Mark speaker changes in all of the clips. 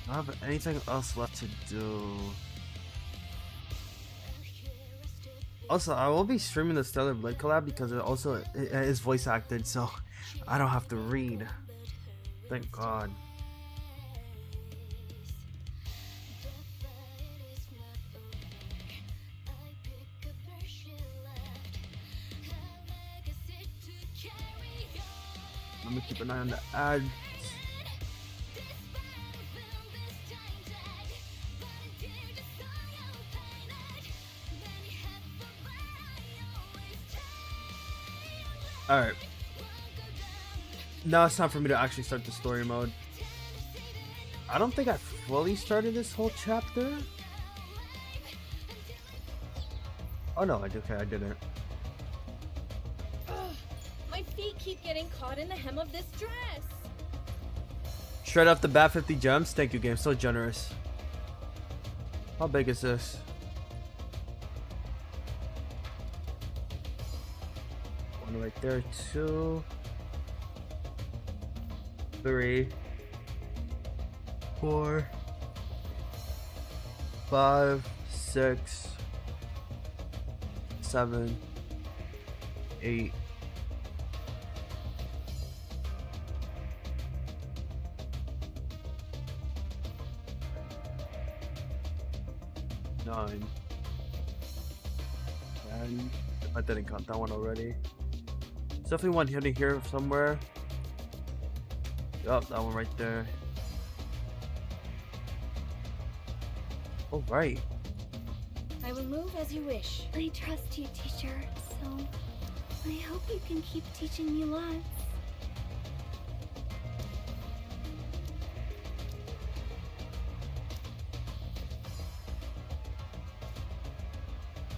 Speaker 1: I don't have anything else left to do. Also, I will be streaming the Stellar Blade collab because it is voice acted, so I don't have to read. Thank God. Let me keep an eye on the ads. Alright. Now it's time for me to actually start the story mode. I don't think I fully started this whole chapter. Oh no, okay, I didn't.
Speaker 2: My feet keep getting caught in the hem of this dress.
Speaker 1: Straight off the bat, 50 gems. Thank you, game. So generous. How big is this? One right there. 2, 3, 4, 5, 6, 7, 8. 9, 10. I didn't count that one already. There's definitely one hidden here somewhere. Yup, that one right there. Oh, right.
Speaker 2: I will move as you wish.
Speaker 3: I trust you, teacher, so I hope you can keep teaching me lots.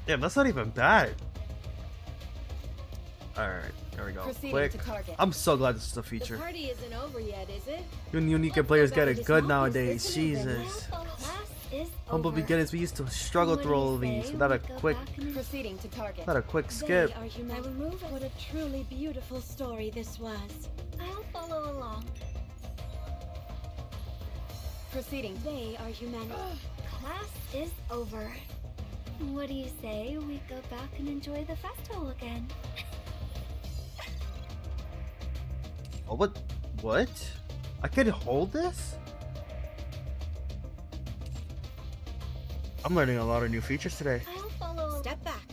Speaker 1: Damn, that's not even bad. Alright, there we go.
Speaker 2: Proceeding
Speaker 1: Quick.
Speaker 2: to target.
Speaker 1: I'm so glad this is a
Speaker 2: The
Speaker 1: feature.
Speaker 2: party isn't over yet, is it?
Speaker 1: You NIKKE players get it good nowadays. Jesus.
Speaker 3: Class is
Speaker 1: Humble
Speaker 3: over.
Speaker 1: beginnings, we used to struggle
Speaker 3: What do
Speaker 1: through
Speaker 3: you
Speaker 1: all of
Speaker 3: say
Speaker 1: these without a
Speaker 3: we go
Speaker 1: quick,
Speaker 3: back and-
Speaker 2: Proceeding to target.
Speaker 1: without a quick skip.
Speaker 3: They are human.
Speaker 2: I will move. What a truly beautiful story this was.
Speaker 3: I'll follow along.
Speaker 2: Proceeding.
Speaker 3: They are humanity. Class is over. What do you say we go back and enjoy the festival again?
Speaker 1: Oh, what? What? I could hold this? I'm learning a lot of new features today.
Speaker 3: I'll follow.
Speaker 2: Step back.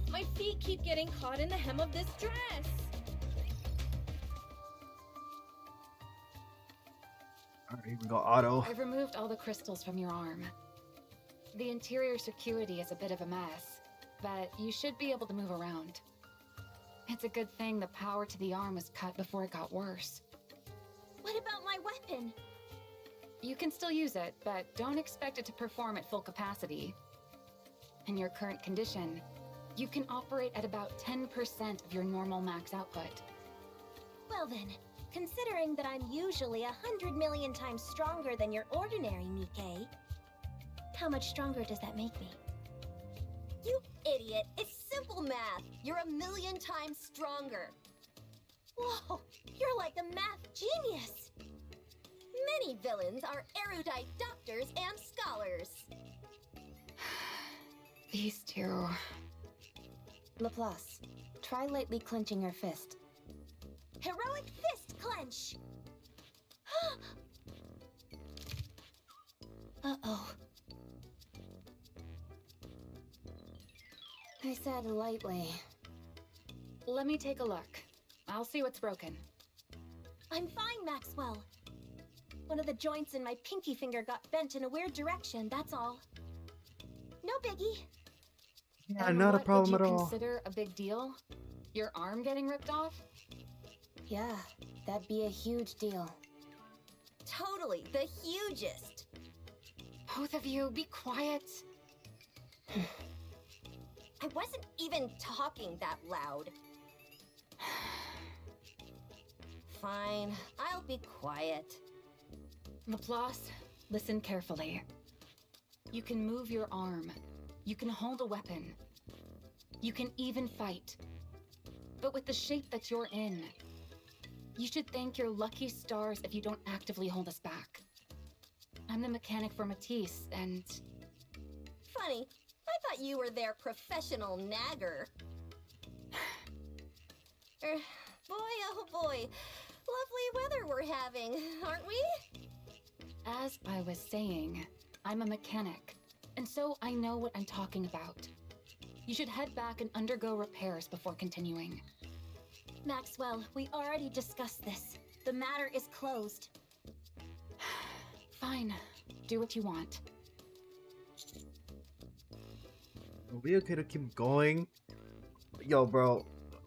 Speaker 2: My feet keep getting caught in the hem of this dress.
Speaker 1: Alright, we got auto.
Speaker 4: I've removed all the crystals from your arm. The interior circuity is a bit of a mess, but you should be able to move around. It's a good thing the power to the arm was cut before it got worse.
Speaker 3: What about my weapon?
Speaker 4: You can still use it, but don't expect it to perform at full capacity. In your current condition, you can operate at about 10% of your normal max output.
Speaker 3: Well then, considering that I'm usually 100 million times stronger than your ordinary NIKKE, how much stronger does that make me?
Speaker 5: You idiot! It's simple math! You're 1,000,000 times stronger! Whoa! You're like a math genius! Many villains are erudite doctors and scholars.
Speaker 4: These two...
Speaker 2: Laplace, try lightly clenching your fist.
Speaker 5: Heroic fist clench!
Speaker 2: Uh-oh. I said lightly.
Speaker 4: Let me take a look. I'll see what's broken.
Speaker 5: I'm fine, Maxwell. One of the joints in my pinky finger got bent in a weird direction, that's all. No biggie.
Speaker 1: Yeah,
Speaker 4: And
Speaker 1: not a
Speaker 4: what
Speaker 1: problem
Speaker 4: would
Speaker 1: at
Speaker 4: you
Speaker 1: all.
Speaker 4: consider a big deal? Your arm getting ripped off?
Speaker 2: Yeah, that'd be a huge deal.
Speaker 5: Totally, the hugest.
Speaker 4: Both of you, be quiet.
Speaker 5: I wasn't even talking that loud. Fine, I'll be quiet.
Speaker 4: Laplace, listen carefully. You can move your arm. You can hold a weapon. You can even fight. But with the shape that you're in, you should thank your lucky stars if you don't actively hold us back. I'm the mechanic for Matisse, and
Speaker 5: Funny, I thought you were their professional nagger. Boy, oh boy. Lovely weather we're having, aren't we?
Speaker 4: as I was saying, I'm a mechanic, and so I know what I'm talking about. You should head back and undergo repairs before continuing.
Speaker 3: Maxwell, we already discussed this. The matter is closed.
Speaker 4: Fine, do what you want.
Speaker 1: Are we okay to keep going? Yo, bro,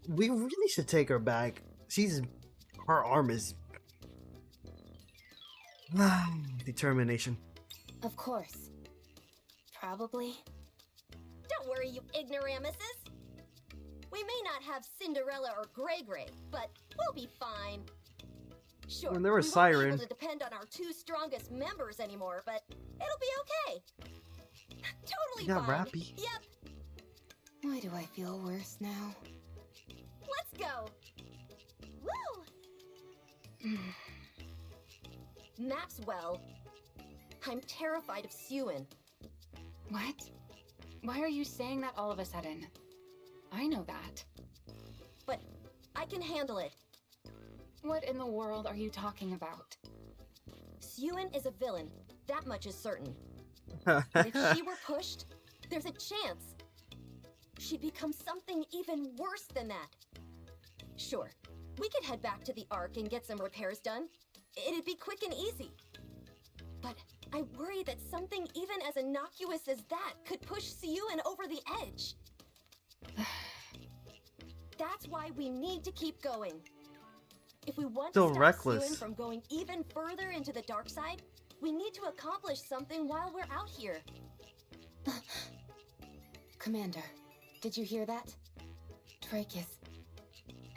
Speaker 1: we really should take her back. Her arm is determination.
Speaker 3: Of course. Probably.
Speaker 5: Don't worry, you ignoramuses. We may not have Cinderella or Grey Grey, but we'll be fine. Sure,
Speaker 1: When there was
Speaker 5: we won't
Speaker 1: Siren.
Speaker 5: be able to depend on our two strongest members anymore, but it'll be okay. Totally
Speaker 1: You got
Speaker 5: fine.
Speaker 1: Rappy?
Speaker 5: Yep,
Speaker 3: Why do I feel worse now?
Speaker 5: let's go. Woo! Maxwell, I'm terrified of Sewin.
Speaker 4: What? Why are you saying that all of a sudden? I know that.
Speaker 5: But I can handle it.
Speaker 4: What in the world are you talking about?
Speaker 5: Sewin is a villain, that much is certain. But if she were pushed, there's a chance she'd become something even worse than that. Sure, we could head back to the Ark and get some repairs done. It'd be quick and easy. But I worry that something even as innocuous as that could push Seyuin over the edge. That's why we need to keep going. If we want
Speaker 1: So
Speaker 5: to stop
Speaker 1: reckless.
Speaker 5: Seyuin from going even further into the dark side, we need to accomplish something while we're out here.
Speaker 3: Commander, did you hear that? Drake is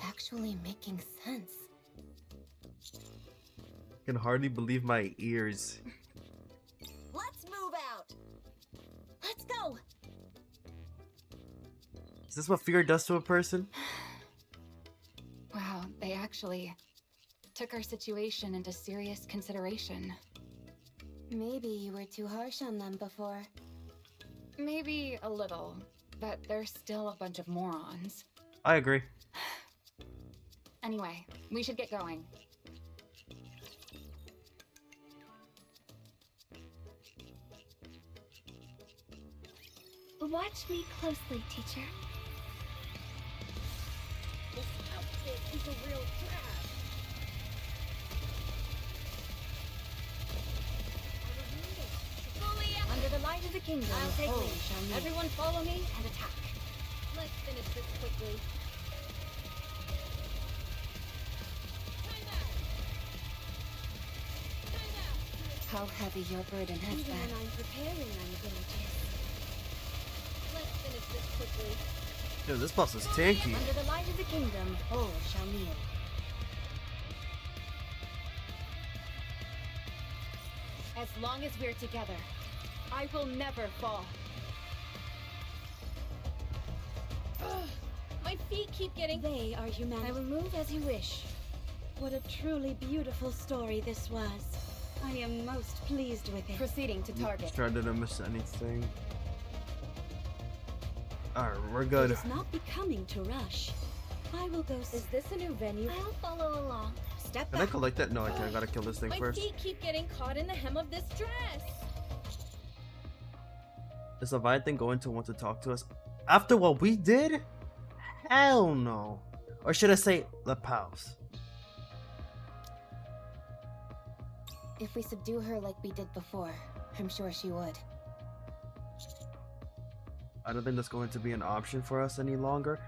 Speaker 3: actually making sense.
Speaker 1: Can hardly believe my ears.
Speaker 5: Let's move out.
Speaker 3: Let's go!
Speaker 1: Is this what fear does to a person?
Speaker 4: Wow, they actually took our situation into serious consideration.
Speaker 3: Maybe you were too harsh on them before.
Speaker 4: Maybe a little, but they're still a bunch of morons.
Speaker 1: I agree.
Speaker 4: Anyway, we should get going.
Speaker 3: Watch me closely, teacher.
Speaker 5: This outfit is a real drag.
Speaker 2: Fully out.
Speaker 3: Under the light of the kingdom,
Speaker 2: I'll take
Speaker 3: oh,
Speaker 2: lead.
Speaker 3: shall we-
Speaker 2: Everyone follow me and attack. Let's finish this quickly. Time out. Time out.
Speaker 3: How heavy your burden has
Speaker 5: Even
Speaker 3: been.
Speaker 5: when I'm preparing, I'm villages.
Speaker 2: Let's finish this quickly.
Speaker 1: Yo, this boss is tanky.
Speaker 3: Under the light of the kingdom, all shall kneel.
Speaker 2: As long as we're together, I will never fall. Ugh, my feet keep getting.
Speaker 3: They are humanity. I will move as you wish. What a truly beautiful story this was. I am most pleased with it.
Speaker 2: Proceeding to target.
Speaker 1: Try to miss anything. Alright, we're
Speaker 3: It
Speaker 1: good.
Speaker 3: is not becoming to rush. I will go.
Speaker 2: Is this a new venue?
Speaker 3: I'll follow along. Step
Speaker 1: Can I
Speaker 3: back.
Speaker 1: collect that? No, I can't. I gotta kill this thing
Speaker 2: My
Speaker 1: first.
Speaker 2: feet keep getting caught in the hem of this dress.
Speaker 1: Does Leviathan go into want to talk to us? After what we did? Hell no. Or should I say, La Pause?
Speaker 3: If we subdue her like we did before, I'm sure she would.
Speaker 1: I don't think that's going to be an option for us any longer.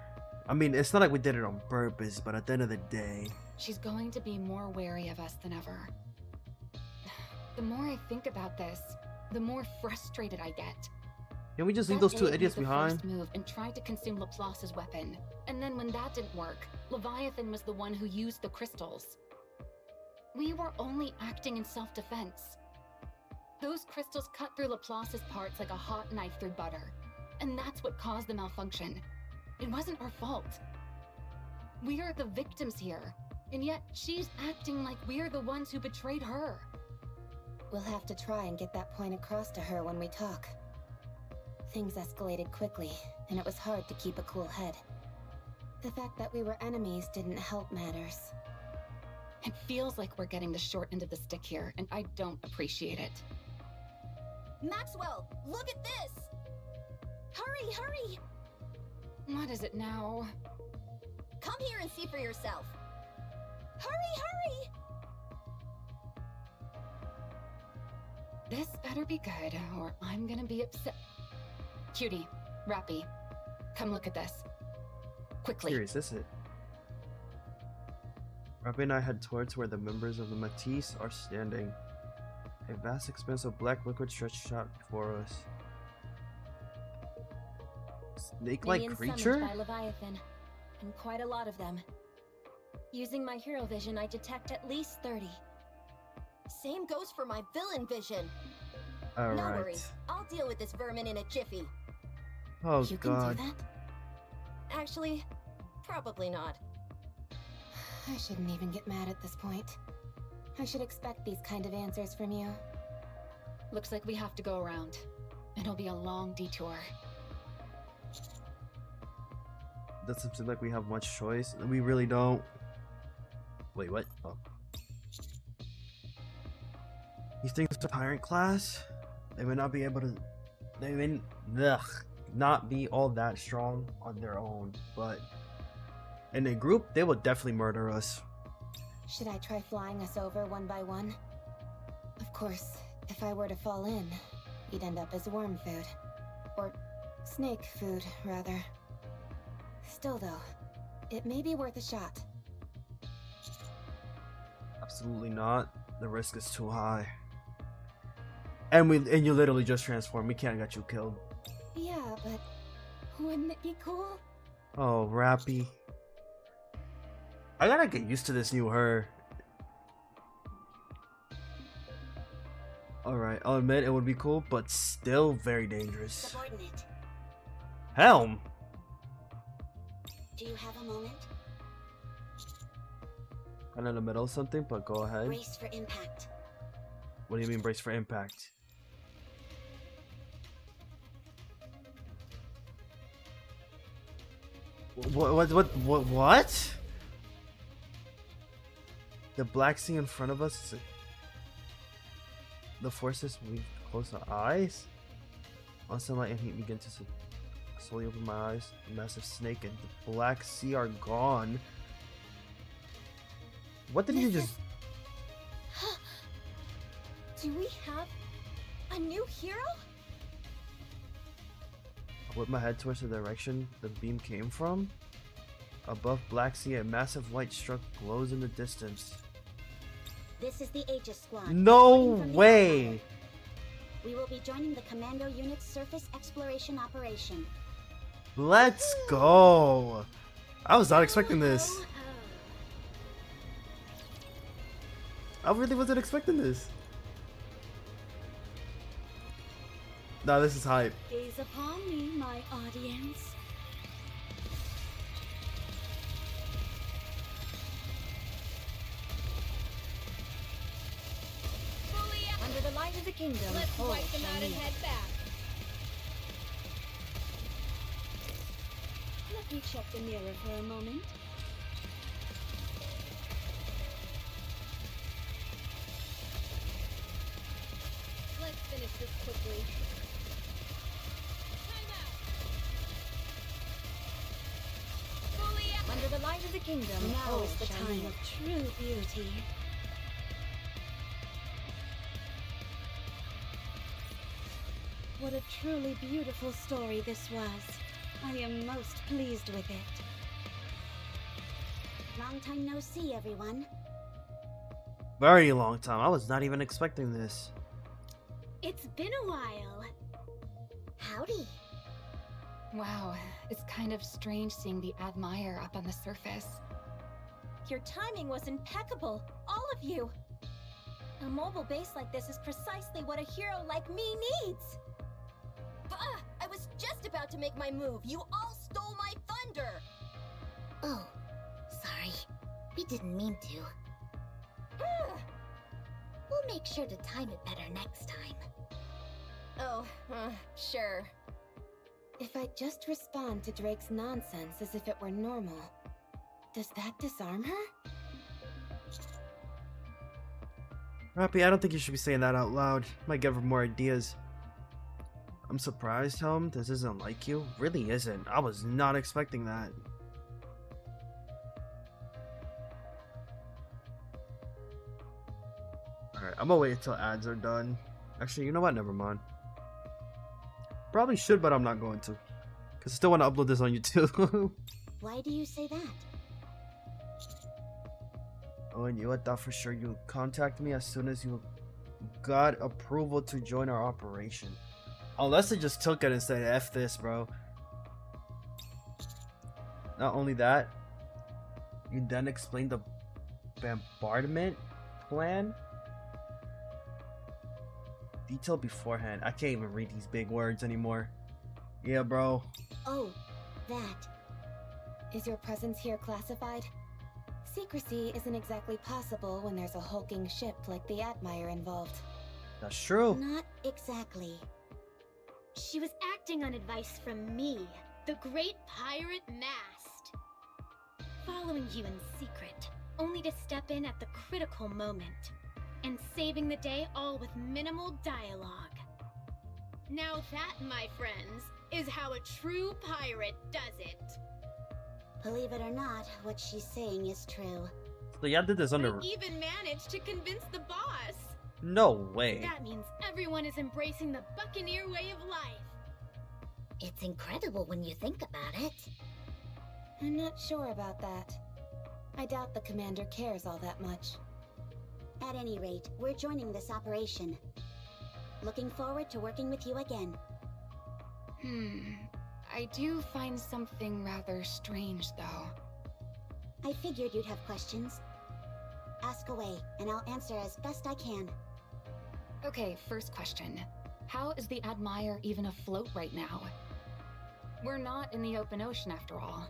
Speaker 1: I mean, it's not like we did it on purpose, but at the end of the day,
Speaker 4: She's going to be more wary of us than ever. The more I think about this, the more frustrated I get.
Speaker 1: can we just leave
Speaker 4: That
Speaker 1: those two
Speaker 4: egg
Speaker 1: idiots
Speaker 4: made the
Speaker 1: behind?
Speaker 4: first move and tried to consume Laplace's weapon. And then when that didn't work, Leviathan was the one who used the crystals. We were only acting in self-defense. Those crystals cut through Laplace's parts like a hot knife through butter. And that's what caused the malfunction. It wasn't our fault. We're the victims here. And yet she's acting like we're the ones who betrayed her. We'll have to try and get that point across to her when we talk. Things escalated quickly, and it was hard to keep a cool head. The fact that we were enemies didn't help matters. It feels like we're getting the short end of the stick here, and I don't appreciate it.
Speaker 5: Maxwell, look at this! Hurry, hurry!
Speaker 4: What is it now?
Speaker 5: Come here and see for yourself. Hurry, hurry!
Speaker 4: This better be good, or I'm gonna be upset. Cutie, Rappy, come look at this. Quickly.
Speaker 1: Here, is this it? Rappy and I head towards where the members of the Matisse are standing. A vast expanse of black liquid stretched out before us. Snake-like
Speaker 3: Minions
Speaker 1: creature?
Speaker 3: summoned by Leviathan, and quite a lot of them. Using my hero vision, I detect at least 30.
Speaker 5: Same goes for my villain vision.
Speaker 1: Alright.
Speaker 5: No worries, I'll deal with this vermin in a jiffy.
Speaker 1: Oh
Speaker 4: You
Speaker 1: god.
Speaker 4: can do that?
Speaker 5: Actually, probably not.
Speaker 4: I shouldn't even get mad at this point. I should expect these kind of answers from you. Looks like we have to go around. It'll be a long detour.
Speaker 1: Doesn't seem like we have much choice. We really don't. Wait, what? Oh. These things are tyrant class. They may not be able to. They may not be all that strong on their own, but in a group, they will definitely murder us.
Speaker 4: Should I try flying us over one by one? Of course, if I were to fall in, you'd end up as worm food. Or snake food, rather. Still though, it may be worth a shot.
Speaker 1: Absolutely not. The risk is too high. And you literally just transformed. We can't get you killed.
Speaker 4: Yeah, but wouldn't it be cool?
Speaker 1: Oh, Rappy. I gotta get used to this new her. Alright, I'll admit it would be cool, but still very dangerous.
Speaker 5: Subordinate,
Speaker 1: Helm!
Speaker 5: do you have a moment?
Speaker 1: I'm in the middle of something, but go ahead.
Speaker 5: Brace for impact.
Speaker 1: What do you mean brace for impact? What? The Black Sea in front of us is the forces move close to eyes? On sunlight and heat begin to slowly open my eyes. The massive snake and the Black Sea are gone. What did you just...
Speaker 3: Do we have a new hero?
Speaker 1: I whip my head towards the direction the beam came from. Above Black Sea, a massive white struck glows in the distance.
Speaker 5: This is the Aegis Squad.
Speaker 1: No
Speaker 5: reporting from the
Speaker 1: way!
Speaker 5: Empire. We will be joining the Commando Unit's surface exploration operation.
Speaker 1: Let's go! I was not expecting this. I really wasn't expecting this. Nah, this is hype.
Speaker 3: Gaze upon me, my audience. Under the light of the kingdom,
Speaker 2: Let's
Speaker 3: all
Speaker 2: wipe them
Speaker 3: shall
Speaker 2: out and
Speaker 3: kneel.
Speaker 2: head back.
Speaker 3: Let me check the mirror for a moment.
Speaker 2: Let's finish this quickly. Time out. Fully out.
Speaker 3: Under the light of the kingdom,
Speaker 5: Now
Speaker 3: all
Speaker 5: is the
Speaker 3: shall
Speaker 5: time
Speaker 3: kneel.
Speaker 5: of
Speaker 3: True beauty. What a truly beautiful story this was. I am most pleased with it.
Speaker 5: Long time no see, everyone.
Speaker 1: Very long time. I was not even expecting this.
Speaker 3: It's been a while.
Speaker 5: Howdy.
Speaker 4: Wow, it's kind of strange seeing the Admire up on the surface.
Speaker 3: Your timing was impeccable, all of you. A mobile base like this is precisely what a hero like me needs.
Speaker 5: Bah! I was just about to make my move. You all stole my thunder. Oh, sorry. We didn't mean to. We'll
Speaker 3: make sure to time it better next time.
Speaker 5: Oh, sure.
Speaker 4: If I just respond to Drake's nonsense as if it were normal, does that disarm her?
Speaker 1: Rappy, I don't think you should be saying that out loud. Might give her more ideas. I'm surprised, Helm. This isn't like you. Really isn't. I was not expecting that. Alright, I'm gonna wait until ads are done. Actually, you know what? Never mind. Probably should, but I'm not going to. Because I still want to upload this on YouTube.
Speaker 3: Why do you say that?
Speaker 1: Oh, and you, I thought for sure you'd contact me as soon as you got approval to join our operation. Unless they just took it and said, F this, bro. Not only that, you then explained the bombardment plan. Detail beforehand. I can't even read these big words anymore. Yeah, bro.
Speaker 3: Oh, that.
Speaker 4: Is your presence here classified? Secrecy isn't exactly possible when there's a hulking ship like the Admire involved.
Speaker 1: That's true.
Speaker 3: Not exactly.
Speaker 2: She was acting on advice from me, the great pirate Mast. Following you in secret, only to step in at the critical moment. And saving the day all with minimal dialogue. Now that, my friends, is how a true pirate does it.
Speaker 3: Believe it or not, what she's saying is true.
Speaker 1: So y'all did this under...
Speaker 2: I even managed to convince the boss.
Speaker 1: No way.
Speaker 2: That means everyone is embracing the Buccaneer way of life.
Speaker 3: It's incredible when you think about it.
Speaker 4: I'm not sure about that. I doubt the commander cares all that much.
Speaker 3: At any rate, we're joining this operation. Looking forward to working with you again.
Speaker 4: I do find something rather strange, though.
Speaker 3: I figured you'd have questions. Ask away, and I'll answer as best I can.
Speaker 4: Okay, first question. How is the Admire even afloat right now? We're not in the open ocean after all.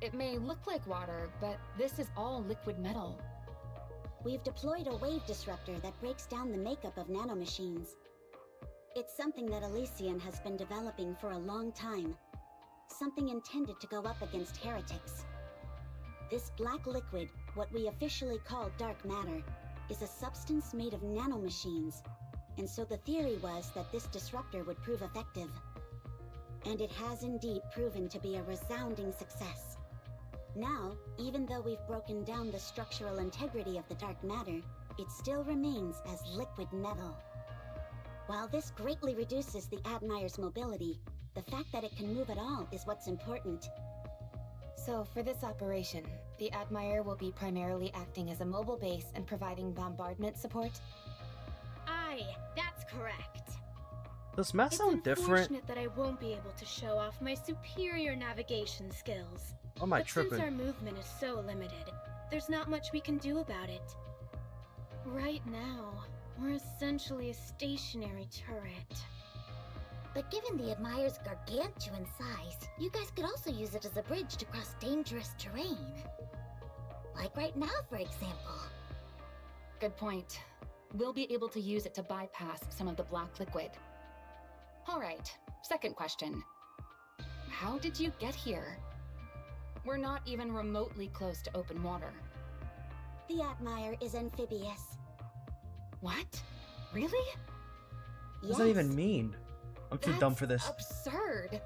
Speaker 4: It may look like water, but this is all liquid metal.
Speaker 3: We've deployed a wave disruptor that breaks down the makeup of nanomachines. It's something that Elysian has been developing for a long time. Something intended to go up against heretics. This black liquid, what we officially call dark matter, is a substance made of nanomachines, and so the theory was that this disruptor would prove effective. And it has indeed proven to be a resounding success. Now, even though we've broken down the structural integrity of the dark matter, it still remains as liquid metal. While this greatly reduces the Admire's mobility, the fact that it can move at all is what's important.
Speaker 4: So, for this operation, the Admire will be primarily acting as a mobile base and providing bombardment support?
Speaker 2: Aye, that's correct.
Speaker 1: Does Matt
Speaker 2: It's
Speaker 1: sound different?
Speaker 2: unfortunate that I won't be able to show off my superior navigation skills.
Speaker 1: Or am I
Speaker 2: But since
Speaker 1: tripping?
Speaker 2: our movement is so limited, there's not much we can do about it. Right now, we're essentially a stationary turret.
Speaker 3: But given the Admire's gargantuan size, you guys could also use it as a bridge to cross dangerous terrain. Like right now, for example.
Speaker 4: Good point. We'll be able to use it to bypass some of the black liquid. Alright, second question. How did you get here? We're not even remotely close to open water.
Speaker 3: The Admire is amphibious.
Speaker 4: What? Really?
Speaker 1: What does that even mean? I'm too dumb for this.
Speaker 4: Absurd.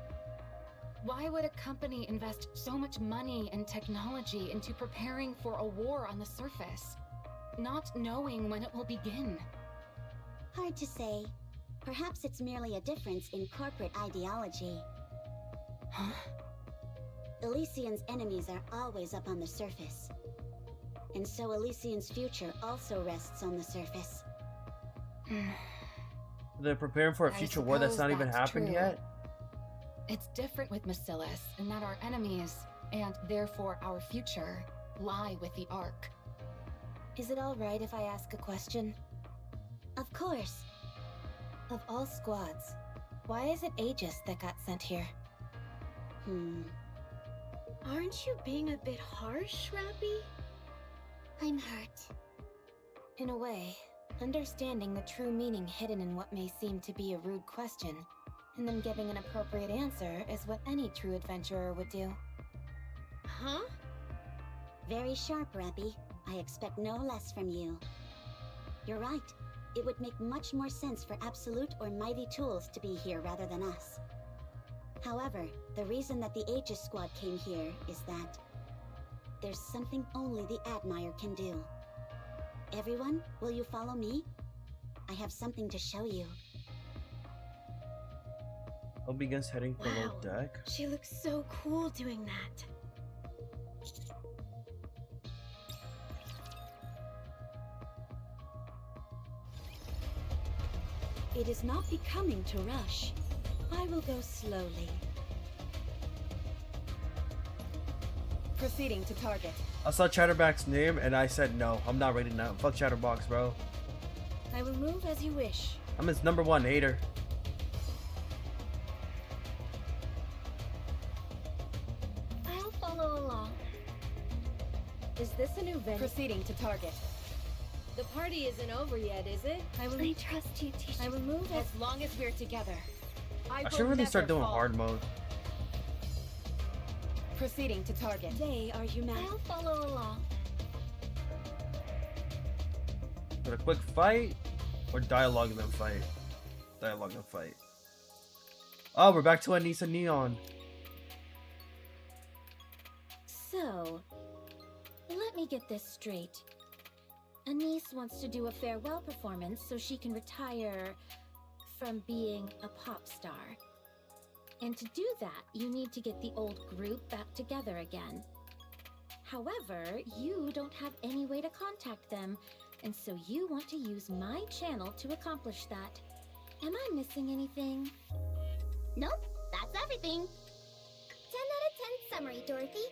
Speaker 4: Why would a company invest so much money and technology into preparing for a war on the surface, not knowing when it will begin?
Speaker 3: Hard to say. Perhaps it's merely a difference in corporate ideology.
Speaker 4: Huh?
Speaker 3: Elysian's enemies are always up on the surface. And so Elysian's future also rests on the surface.
Speaker 1: They're preparing for a
Speaker 4: I
Speaker 1: future war that's not
Speaker 4: suppose
Speaker 1: even
Speaker 4: that's
Speaker 1: happened
Speaker 4: true.
Speaker 1: yet?
Speaker 4: It's different with Macillus in that our enemies, and therefore our future, lie with the Ark. Is it alright if I ask a question?
Speaker 3: Of course.
Speaker 4: Of all squads, why is it Aegis that got sent here?
Speaker 2: Aren't you being a bit harsh, Rappy?
Speaker 3: I'm hurt.
Speaker 4: In a way, Understanding the true meaning hidden in what may seem to be a rude question, and then giving an appropriate answer is what any true adventurer would do.
Speaker 2: Huh?
Speaker 3: Very sharp, Rappy. I expect no less from you. You're right. It would make much more sense for Absolute or Mighty Tools to be here rather than us. However, the reason that the Aegis Squad came here is that there's something only the Admire can do. Everyone, will you follow me? I have something to show you.
Speaker 1: I'll begins heading below
Speaker 2: Wow.
Speaker 1: deck.
Speaker 2: She looks so cool doing that.
Speaker 3: It is not becoming to rush. I will go slowly.
Speaker 4: Proceeding to target.
Speaker 1: I saw Chatterback's name and I said no, I'm not rating that. Fuck Chatterbox, bro.
Speaker 4: I will move as you wish.
Speaker 1: I'm his #1 hater.
Speaker 2: I'll follow along.
Speaker 6: Is this a new venue?
Speaker 4: Proceeding to target.
Speaker 6: The party isn't over yet, is it?
Speaker 4: I will
Speaker 2: trust you, teacher.
Speaker 4: I will move as long as we're together.
Speaker 1: I should really start doing hard mode.
Speaker 4: Proceeding to target.
Speaker 3: They are human.
Speaker 2: I'll follow along.
Speaker 1: But a quick fight or dialogue and then fight? Dialogue and fight. Oh, we're back to Anissa Neon.
Speaker 2: So, let me get this straight. Anise wants to do a farewell performance so she can retire from being a pop star. And to do that, you need to get the old group back together again. However, you don't have any way to contact them, and so you want to use my channel to accomplish that. Am I missing anything?
Speaker 5: Nope, that's everything. 10 out of 10 summary, Dorothy.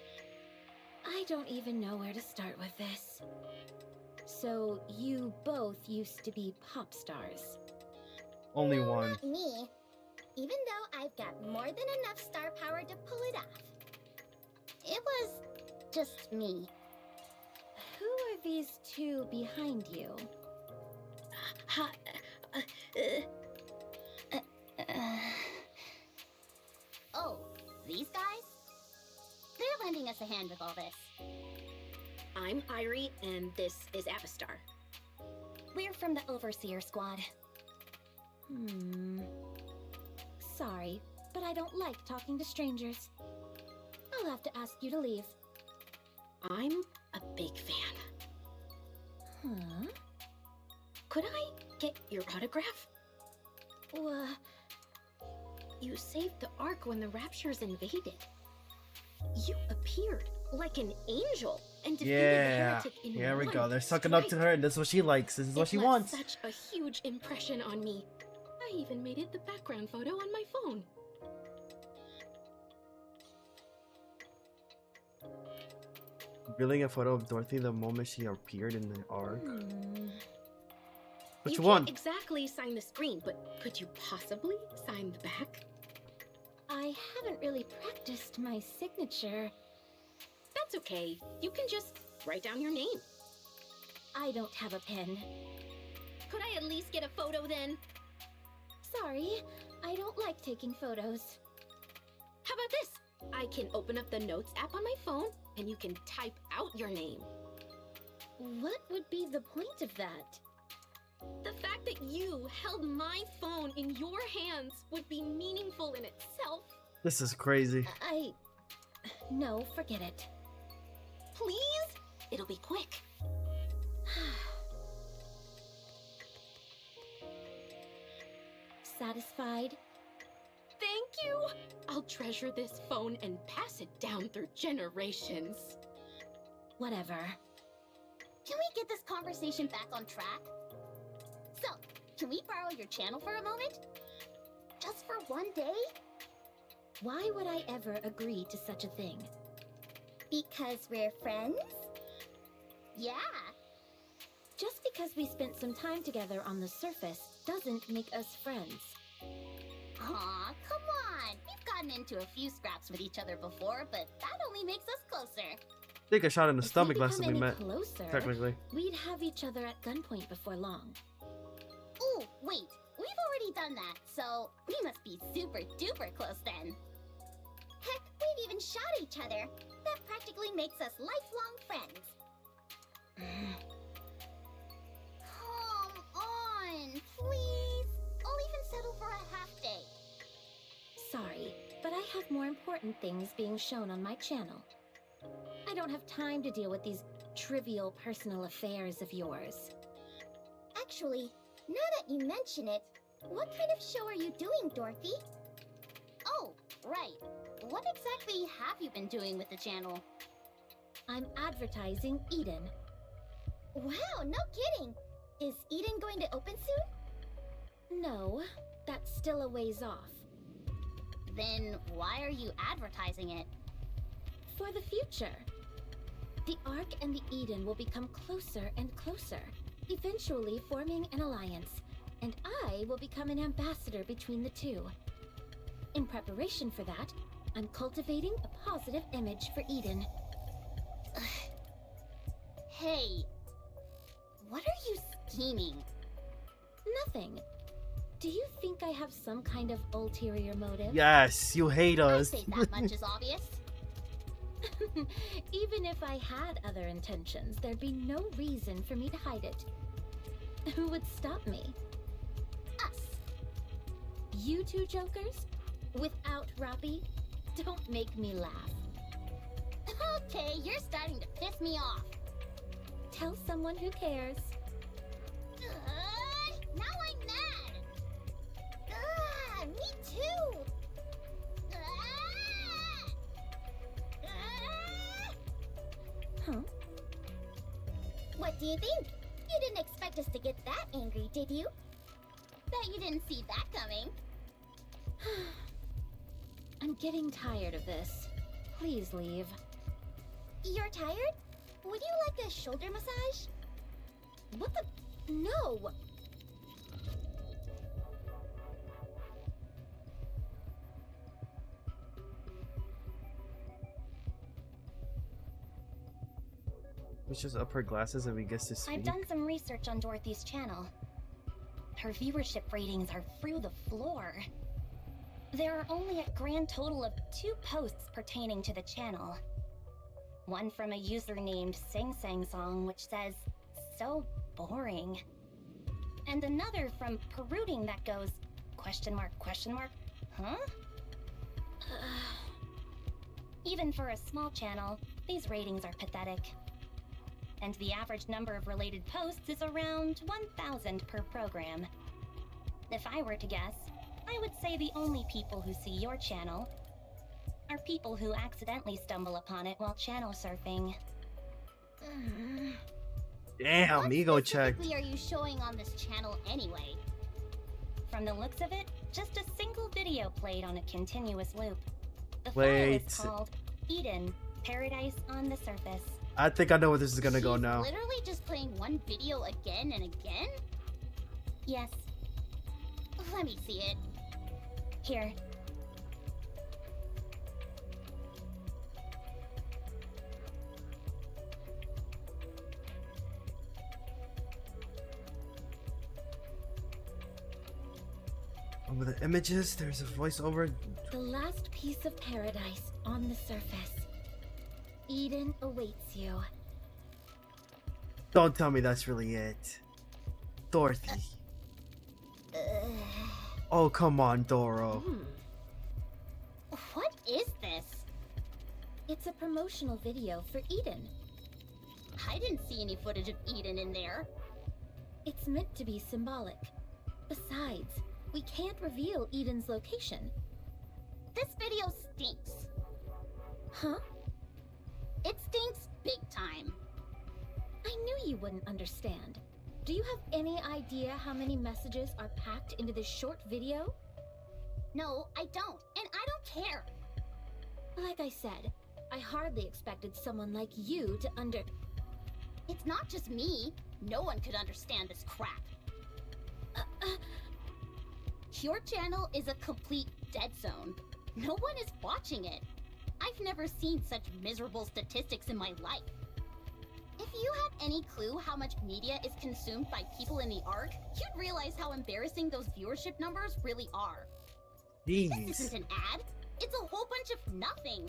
Speaker 2: I don't even know where to start with this. So, you both used to be pop stars.
Speaker 1: Only
Speaker 5: No,
Speaker 1: one.
Speaker 5: not me. Even though I've got more than enough star power to pull it off. It was just me.
Speaker 2: Who are these two behind you?
Speaker 5: Oh, these guys? They're lending us a hand with all this.
Speaker 7: I'm Irie, and this is Avistar.
Speaker 5: We're from the Overseer Squad.
Speaker 2: Sorry, but I don't like talking to strangers. I'll have to ask you to leave.
Speaker 7: I'm a big fan.
Speaker 2: Huh?
Speaker 7: Could I get your autograph? You saved the Ark when the Raptures invaded. You appeared like an angel and defeated the
Speaker 1: Yeah.
Speaker 7: heretic in
Speaker 1: Here we
Speaker 7: one
Speaker 1: go. They're sucking up to
Speaker 7: strike.
Speaker 1: her, and this is what she likes. This is what
Speaker 7: It
Speaker 1: she
Speaker 7: left
Speaker 1: wants.
Speaker 7: Such a huge impression on me. I even made it the background photo on my phone.
Speaker 1: Revealing a photo of Dorothy the moment she appeared in the arc. Which
Speaker 7: You
Speaker 1: one?
Speaker 7: can't exactly sign the screen, but could you possibly sign the back?
Speaker 2: I haven't really practiced my signature.
Speaker 7: That's okay. You can just write down your name.
Speaker 2: I don't have a pen.
Speaker 7: Could I at least get a photo then?
Speaker 2: Sorry, I don't like taking photos.
Speaker 7: How about this? I can open up the Notes app on my phone, and you can type out your name.
Speaker 2: What would be the point of that?
Speaker 7: The fact that you held my phone in your hands would be meaningful in itself.
Speaker 1: This is crazy.
Speaker 2: No, forget it.
Speaker 7: Please? It'll be quick.
Speaker 2: Satisfied?
Speaker 7: Thank you! I'll treasure this phone and pass it down through generations.
Speaker 2: Whatever.
Speaker 5: Can we get this conversation back on track? So, can we borrow your channel for a moment? Just for one day?
Speaker 2: Why would I ever agree to such a thing?
Speaker 5: Because we're friends? Yeah.
Speaker 2: Just because we spent some time together on the surface doesn't make us friends.
Speaker 5: Aw, come on. We've gotten into a few scraps with each other before, but that only makes us closer.
Speaker 1: Take a shot in the
Speaker 2: If we
Speaker 1: stomach last
Speaker 2: become
Speaker 1: time we
Speaker 2: any
Speaker 1: met.
Speaker 2: closer,
Speaker 1: Technically.
Speaker 2: we'd have each other at gunpoint before long.
Speaker 8: Wait, we've already done that, so we must be super duper close then. Heck, we've even shot each other. That practically makes us lifelong friends. Come on, please. I'll even settle for a half day.
Speaker 7: Sorry, but I have more important things being shown on my channel. I don't have time to deal with these trivial personal affairs of yours.
Speaker 8: Actually, now that you mention it, what kind of show are you doing, Dorothy? Oh, right. What exactly have you been doing with the channel?
Speaker 7: I'm advertising Eden.
Speaker 8: Wow, no kidding! Is Eden going to open soon?
Speaker 7: No, that's still a ways off.
Speaker 8: Then why are you advertising it?
Speaker 7: For the future. The Ark and the Eden will become closer and closer, eventually forming an alliance, and I will become an ambassador between the two. In preparation for that, I'm cultivating a positive image for Eden.
Speaker 8: Hey, what are you scheming?
Speaker 7: Nothing. Do you think I have some kind of ulterior motive?
Speaker 1: Yes, you hate
Speaker 8: I'd
Speaker 1: us.
Speaker 8: say that much is obvious.
Speaker 7: Even if I had other intentions, there'd be no reason for me to hide it. Who would stop me?
Speaker 8: Us.
Speaker 7: You two jokers? Without Roppy? Don't make me laugh.
Speaker 8: Okay, you're starting to piss me off.
Speaker 7: Tell someone who cares.
Speaker 8: Now I'm mad. Me too.
Speaker 7: Huh?
Speaker 8: What do you think? You didn't expect us to get that angry, did you? Bet you didn't see that coming.
Speaker 7: I'm getting tired of this. Please leave.
Speaker 8: You're tired? Would you like a shoulder massage?
Speaker 7: What the? No!
Speaker 1: We just up her glasses and we get to speak.
Speaker 2: I've done some research on Dorothy's channel. Her viewership ratings are through the floor. There are only a grand total of 2 posts pertaining to the channel. One from a user named Sing Sang Song, which says, "So boring." And another from Perooting that goes, question mark, huh? Even for a small channel, these ratings are pathetic. And the average number of related posts is around 1,000 per program. If I were to guess, I would say the only people who see your channel are people who accidentally stumble upon it while channel surfing.
Speaker 1: Damn,
Speaker 8: What
Speaker 1: ego check.
Speaker 8: specifically are you showing on this channel anyway?
Speaker 2: From the looks of it, just a single video played on a continuous loop. The
Speaker 1: Wait.
Speaker 2: file is called Eden, Paradise on the Surface.
Speaker 1: I think I know where this is gonna go
Speaker 8: She's
Speaker 1: now.
Speaker 8: literally just playing one video again and again?
Speaker 2: Yes,
Speaker 8: Let me see it.
Speaker 2: here.
Speaker 1: Over the images, there's a voiceover.
Speaker 7: The last piece of paradise on the surface. Eden awaits you.
Speaker 1: Don't tell me that's really it. Dorothy. Oh, come on, Doro.
Speaker 8: What is this?
Speaker 7: It's a promotional video for Eden.
Speaker 8: I didn't see any footage of Eden in there.
Speaker 7: It's meant to be symbolic. Besides, we can't reveal Eden's location.
Speaker 8: This video stinks.
Speaker 7: Huh?
Speaker 8: It stinks big time.
Speaker 7: I knew you wouldn't understand. Do you have any idea how many messages are packed into this short video?
Speaker 8: No, I don't. And I don't care.
Speaker 7: Like I said, I hardly expected someone like you to
Speaker 8: It's not just me. No one could understand this crap. Your channel is a complete dead zone. No one is watching it. I've never seen such miserable statistics in my life. If you had any clue how much media is consumed by people in the Ark, you'd realize how embarrassing those viewership numbers really are. This
Speaker 1: Jeez.
Speaker 8: isn't an ad. It's a whole bunch of nothing.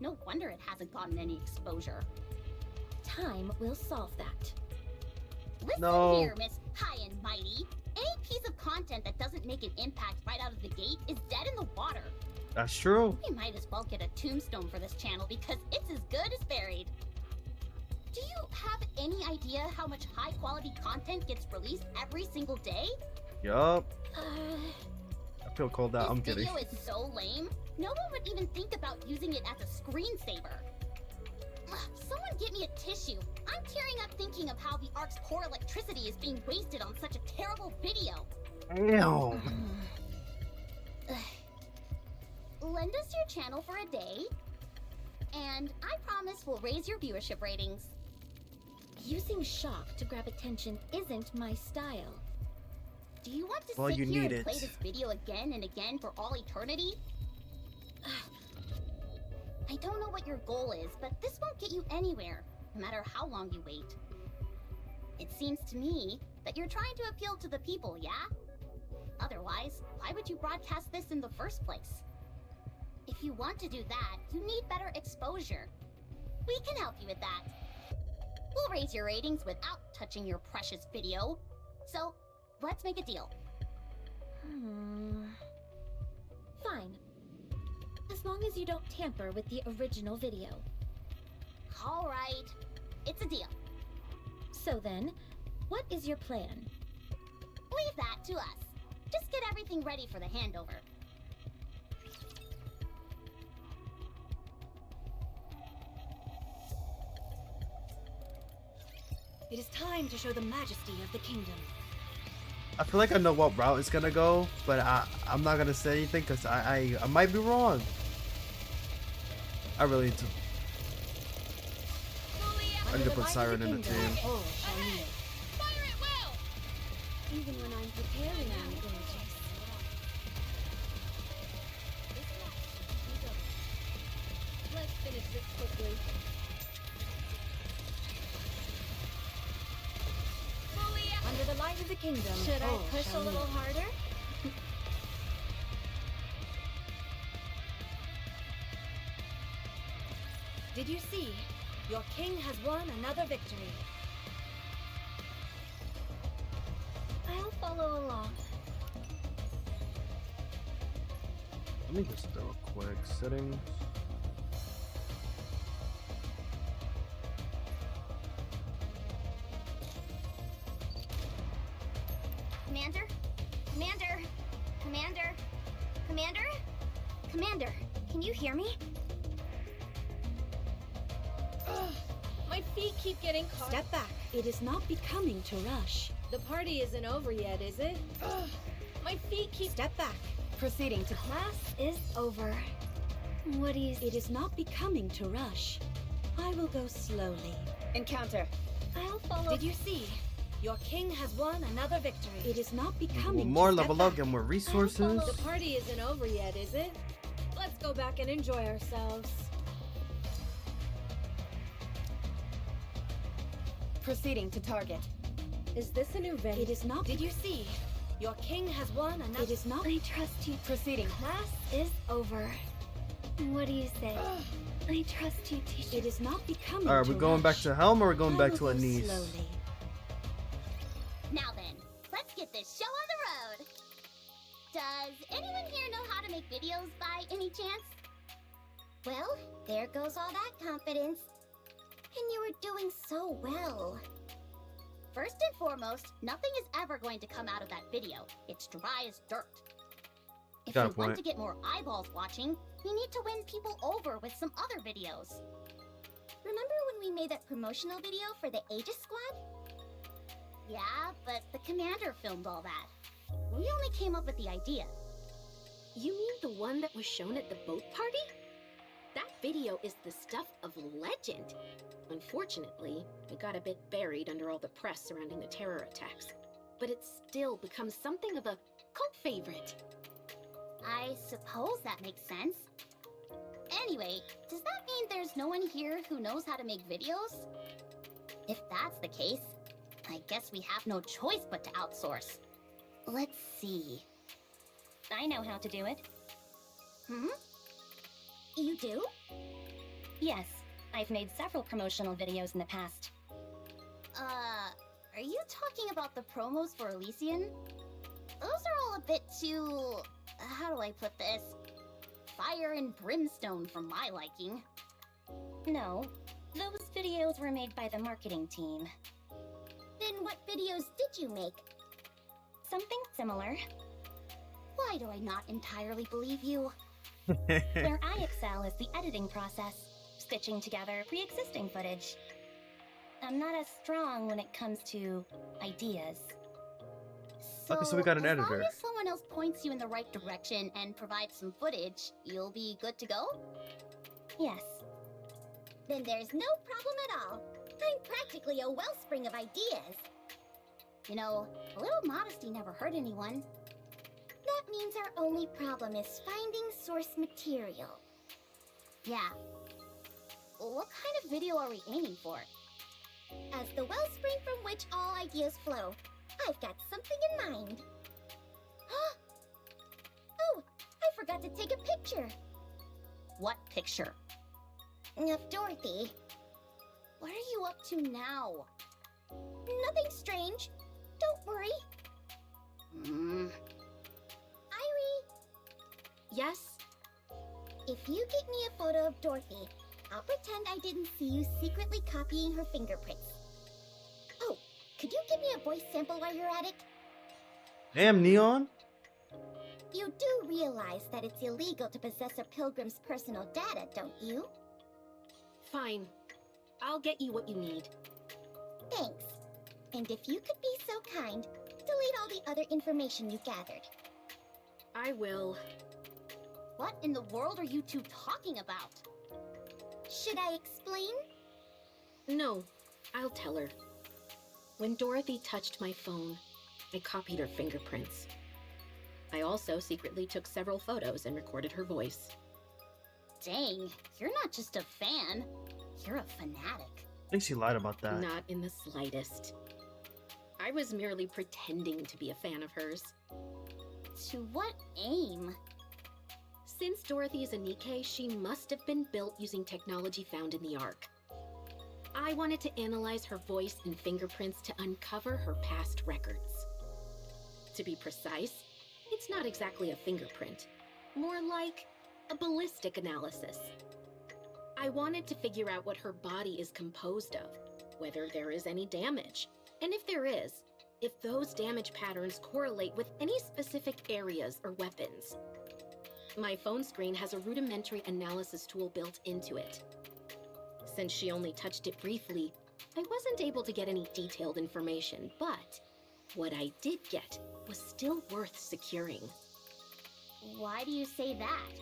Speaker 8: No wonder it hasn't gotten any exposure.
Speaker 7: Time will solve that.
Speaker 8: Listen
Speaker 1: No.
Speaker 8: here, Miss High and Mighty. Any piece of content that doesn't make an impact right out of the gate is dead in the water.
Speaker 1: That's true.
Speaker 8: We might as well get a tombstone for this channel because it's as good as buried. Do you have any idea how much high-quality content gets released every single day?
Speaker 1: Yup.
Speaker 7: Uh,
Speaker 1: I feel cold out. I'm
Speaker 8: This
Speaker 1: kidding.
Speaker 8: video is so lame, no one would even think about using it as a screensaver. Ugh, someone get me a tissue. I'm tearing up thinking of how the Ark's core electricity is being wasted on such a terrible video.
Speaker 1: Damn.
Speaker 8: Lend us your channel for a day, and I promise we'll raise your viewership ratings.
Speaker 7: using shock to grab attention isn't my style.
Speaker 8: Do you want to
Speaker 1: Well,
Speaker 8: sit
Speaker 1: you
Speaker 8: here
Speaker 1: need
Speaker 8: and
Speaker 1: it.
Speaker 8: play this video again and again for all eternity? I don't know what your goal is, but this won't get you anywhere, no matter how long you wait. It seems to me that you're trying to appeal to the people, yeah? Otherwise, why would you broadcast this in the first place? If you want to do that, you need better exposure. We can help you with that. We'll raise your ratings without touching your precious video. So, let's make a deal.
Speaker 7: Fine. As long as you don't tamper with the original video.
Speaker 8: All right, it's a deal.
Speaker 7: So then, what is your plan?
Speaker 8: Leave that to us. Just get everything ready for the handover.
Speaker 6: It is time to show the majesty of the kingdom.
Speaker 1: I feel like I know what route it's gonna go, but I'm not gonna say anything because I might be wrong. I really need to. I need to put Siren in the team.
Speaker 6: All shall kneel.
Speaker 2: Fire at will!
Speaker 7: Even when I'm preparing my images.
Speaker 6: Let's finish this quickly. Under the light of the kingdom,
Speaker 7: Should I
Speaker 6: all
Speaker 7: push
Speaker 6: shall
Speaker 7: a little
Speaker 6: kneel.
Speaker 7: harder?
Speaker 6: Did you see? Your king has won another victory.
Speaker 7: I'll follow along.
Speaker 1: Let me just do a quick settings.
Speaker 8: Commander? Commander? Commander? Commander? Commander, can you hear me?
Speaker 6: My feet keep getting caught. Step back.
Speaker 3: It is not becoming to rush.
Speaker 6: The party isn't over yet, is it? My feet keep. Step back. Proceeding to.
Speaker 7: Class is over. What do you
Speaker 3: It is not becoming to rush. I will go slowly.
Speaker 6: Encounter.
Speaker 7: I'll follow.
Speaker 6: Did you see? Your king has won another victory.
Speaker 3: It is not becoming
Speaker 1: More
Speaker 3: to
Speaker 1: level up, get more resources.
Speaker 6: The party isn't over yet, is it? Let's go back and enjoy ourselves. Proceeding to target. Is this a new venue?
Speaker 3: It is not.
Speaker 6: Did you see? Your king has won another.
Speaker 3: It is not.
Speaker 7: I trust you.
Speaker 6: Proceeding.
Speaker 7: Class is over. What do you say? I trust you, teacher.
Speaker 3: It is not becoming
Speaker 1: Alright,
Speaker 3: to
Speaker 1: we're going back
Speaker 3: rush.
Speaker 1: to Helm or we're going
Speaker 3: I
Speaker 1: back
Speaker 3: will
Speaker 1: to
Speaker 3: go
Speaker 1: Anise?
Speaker 3: slowly.
Speaker 8: Now then, let's get this show on the road. Does anyone here know how to make videos by any chance?
Speaker 3: Well, there goes all that confidence. And you were doing so well.
Speaker 8: First and foremost, nothing is ever going to come out of that video. It's dry as dirt. If
Speaker 1: Got a
Speaker 8: you want
Speaker 1: point.
Speaker 8: to get more eyeballs watching, you need to win people over with some other videos.
Speaker 3: Remember when we made that promotional video for the Aegis Squad?
Speaker 8: Yeah, but the commander filmed all that. We only came up with the idea.
Speaker 9: You mean the one that was shown at the boat party? That video is the stuff of legend. Unfortunately, it got a bit buried under all the press surrounding the terror attacks. But it's still become something of a cult favorite.
Speaker 8: I suppose that makes sense. Anyway, does that mean there's no one here who knows how to make videos? If that's the case, I guess we have no choice but to outsource. Let's see. I know how to do it.
Speaker 3: Hmm? You do?
Speaker 8: Yes, I've made several promotional videos in the past. Are you talking about the promos for Elysian? Those are all a bit too... how do I put this? Fire and brimstone for my liking. No, those videos were made by the marketing team.
Speaker 3: Then what videos did you make?
Speaker 8: Something similar.
Speaker 3: Why do I not entirely believe you?
Speaker 8: Where I excel is the editing process, stitching together pre-existing footage. I'm not as strong when it comes to ideas.
Speaker 1: Okay, so we got an
Speaker 8: as
Speaker 1: editor.
Speaker 8: long as someone else points you in the right direction and provides some footage, you'll be good to go? Yes.
Speaker 3: Then there's no problem at all. I'm practically a wellspring of ideas.
Speaker 8: You know, a little modesty never hurt anyone.
Speaker 3: That means our only problem is finding source material.
Speaker 8: Yeah. What kind of video are we aiming for?
Speaker 3: As the wellspring from which all ideas flow, I've got something in mind. Oh, I forgot to take a picture.
Speaker 8: What picture?
Speaker 3: Of Dorothy.
Speaker 8: What are you up to now?
Speaker 3: Nothing strange. Don't worry. Irie,
Speaker 9: Yes?
Speaker 3: if you get me a photo of Dorothy, I'll pretend I didn't see you secretly copying her fingerprints. Oh, could you give me a voice sample while you're at it?
Speaker 1: Damn, Neon.
Speaker 3: You do realize that it's illegal to possess a pilgrim's personal data, don't you?
Speaker 9: Fine. I'll get you what you need.
Speaker 3: Thanks. And if you could be so kind, delete all the other information you gathered.
Speaker 9: I will.
Speaker 8: What in the world are you two talking about?
Speaker 3: Should I explain?
Speaker 9: No, I'll tell her. When Dorothy touched my phone, I copied her fingerprints. I also secretly took several photos and recorded her voice.
Speaker 8: Dang, you're not just a fan. You're a fanatic.
Speaker 1: I think she lied about that.
Speaker 9: Not in the slightest. I was merely pretending to be a fan of hers.
Speaker 8: To what aim?
Speaker 9: Since Dorothy is a NIKKE, she must have been built using technology found in the Ark. I wanted to analyze her voice and fingerprints to uncover her past records. To be precise, it's not exactly a fingerprint, more like a ballistic analysis. I wanted to figure out what her body is composed of, whether there is any damage, and if there is, if those damage patterns correlate with any specific areas or weapons. My phone screen has a rudimentary analysis tool built into it. Since she only touched it briefly, I wasn't able to get any detailed information, but what I did get was still worth securing.
Speaker 8: Why do you say that?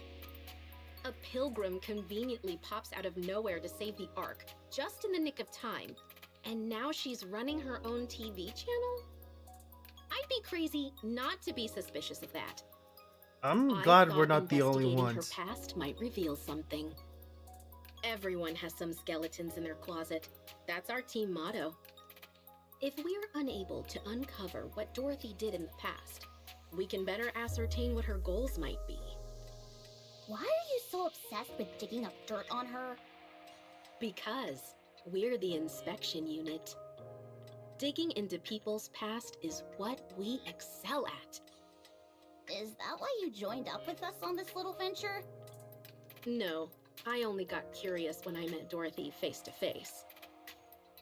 Speaker 9: A pilgrim conveniently pops out of nowhere to save the Ark, just in the nick of time, and now she's running her own TV channel? I'd be crazy not to be suspicious of that.
Speaker 1: I'm
Speaker 9: I
Speaker 1: glad
Speaker 9: thought
Speaker 1: we're not the only
Speaker 9: investigating
Speaker 1: ones.
Speaker 9: Her past might reveal something. Everyone has some skeletons in their closet. That's our team motto. If we're unable to uncover what Dorothy did in the past, we can better ascertain what her goals might be.
Speaker 8: Why are you so obsessed with digging up dirt on her?
Speaker 9: Because we're the inspection unit. Digging into people's past is what we excel at.
Speaker 8: Is that why you joined up with us on this little venture?
Speaker 9: No, I only got curious when I met Dorothy face to face.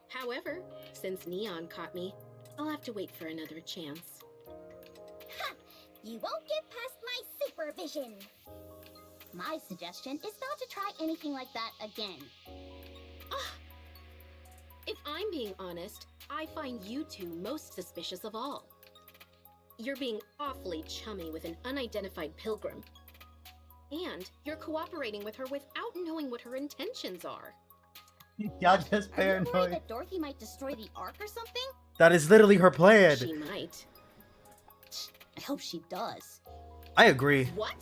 Speaker 9: However, since Neon caught me, I'll have to wait for another chance.
Speaker 3: Ha! You won't get past my supervision!
Speaker 8: My suggestion is not to try anything like that again.
Speaker 9: Ah! If I'm being honest, I find you two most suspicious of all. You're being awfully chummy with an unidentified pilgrim. And you're cooperating with her without knowing what her intentions are.
Speaker 1: Y'all just
Speaker 8: Are you worried
Speaker 1: paranoid.
Speaker 8: that Dorothy might destroy the Ark or something?
Speaker 1: That is literally her plan.
Speaker 9: She might.
Speaker 8: I hope she does.
Speaker 1: I agree.
Speaker 9: What?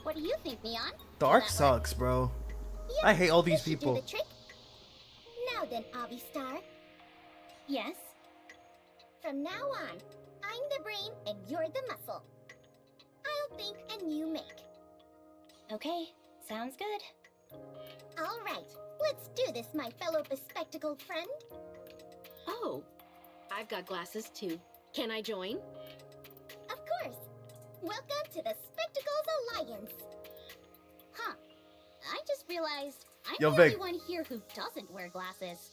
Speaker 8: What do you think, Neon?
Speaker 1: The
Speaker 8: Will
Speaker 1: Ark
Speaker 8: that work?
Speaker 1: sucks, bro.
Speaker 3: Yep,
Speaker 1: I hate all these
Speaker 3: this should do
Speaker 1: people.
Speaker 3: the trick.
Speaker 8: Now then, Avistar.
Speaker 3: Yes?
Speaker 8: From now on, I'm the brain and you're the muscle. I'll think and you make.
Speaker 3: Okay, sounds good.
Speaker 8: All right, let's do this, my fellow bespectacled friend.
Speaker 9: Oh, I've got glasses too. Can I join?
Speaker 8: Of course. Welcome to the Spectacles Alliance. Huh. I just realized I'm
Speaker 1: Yo,
Speaker 8: the
Speaker 1: Vic.
Speaker 8: only one here who doesn't wear glasses.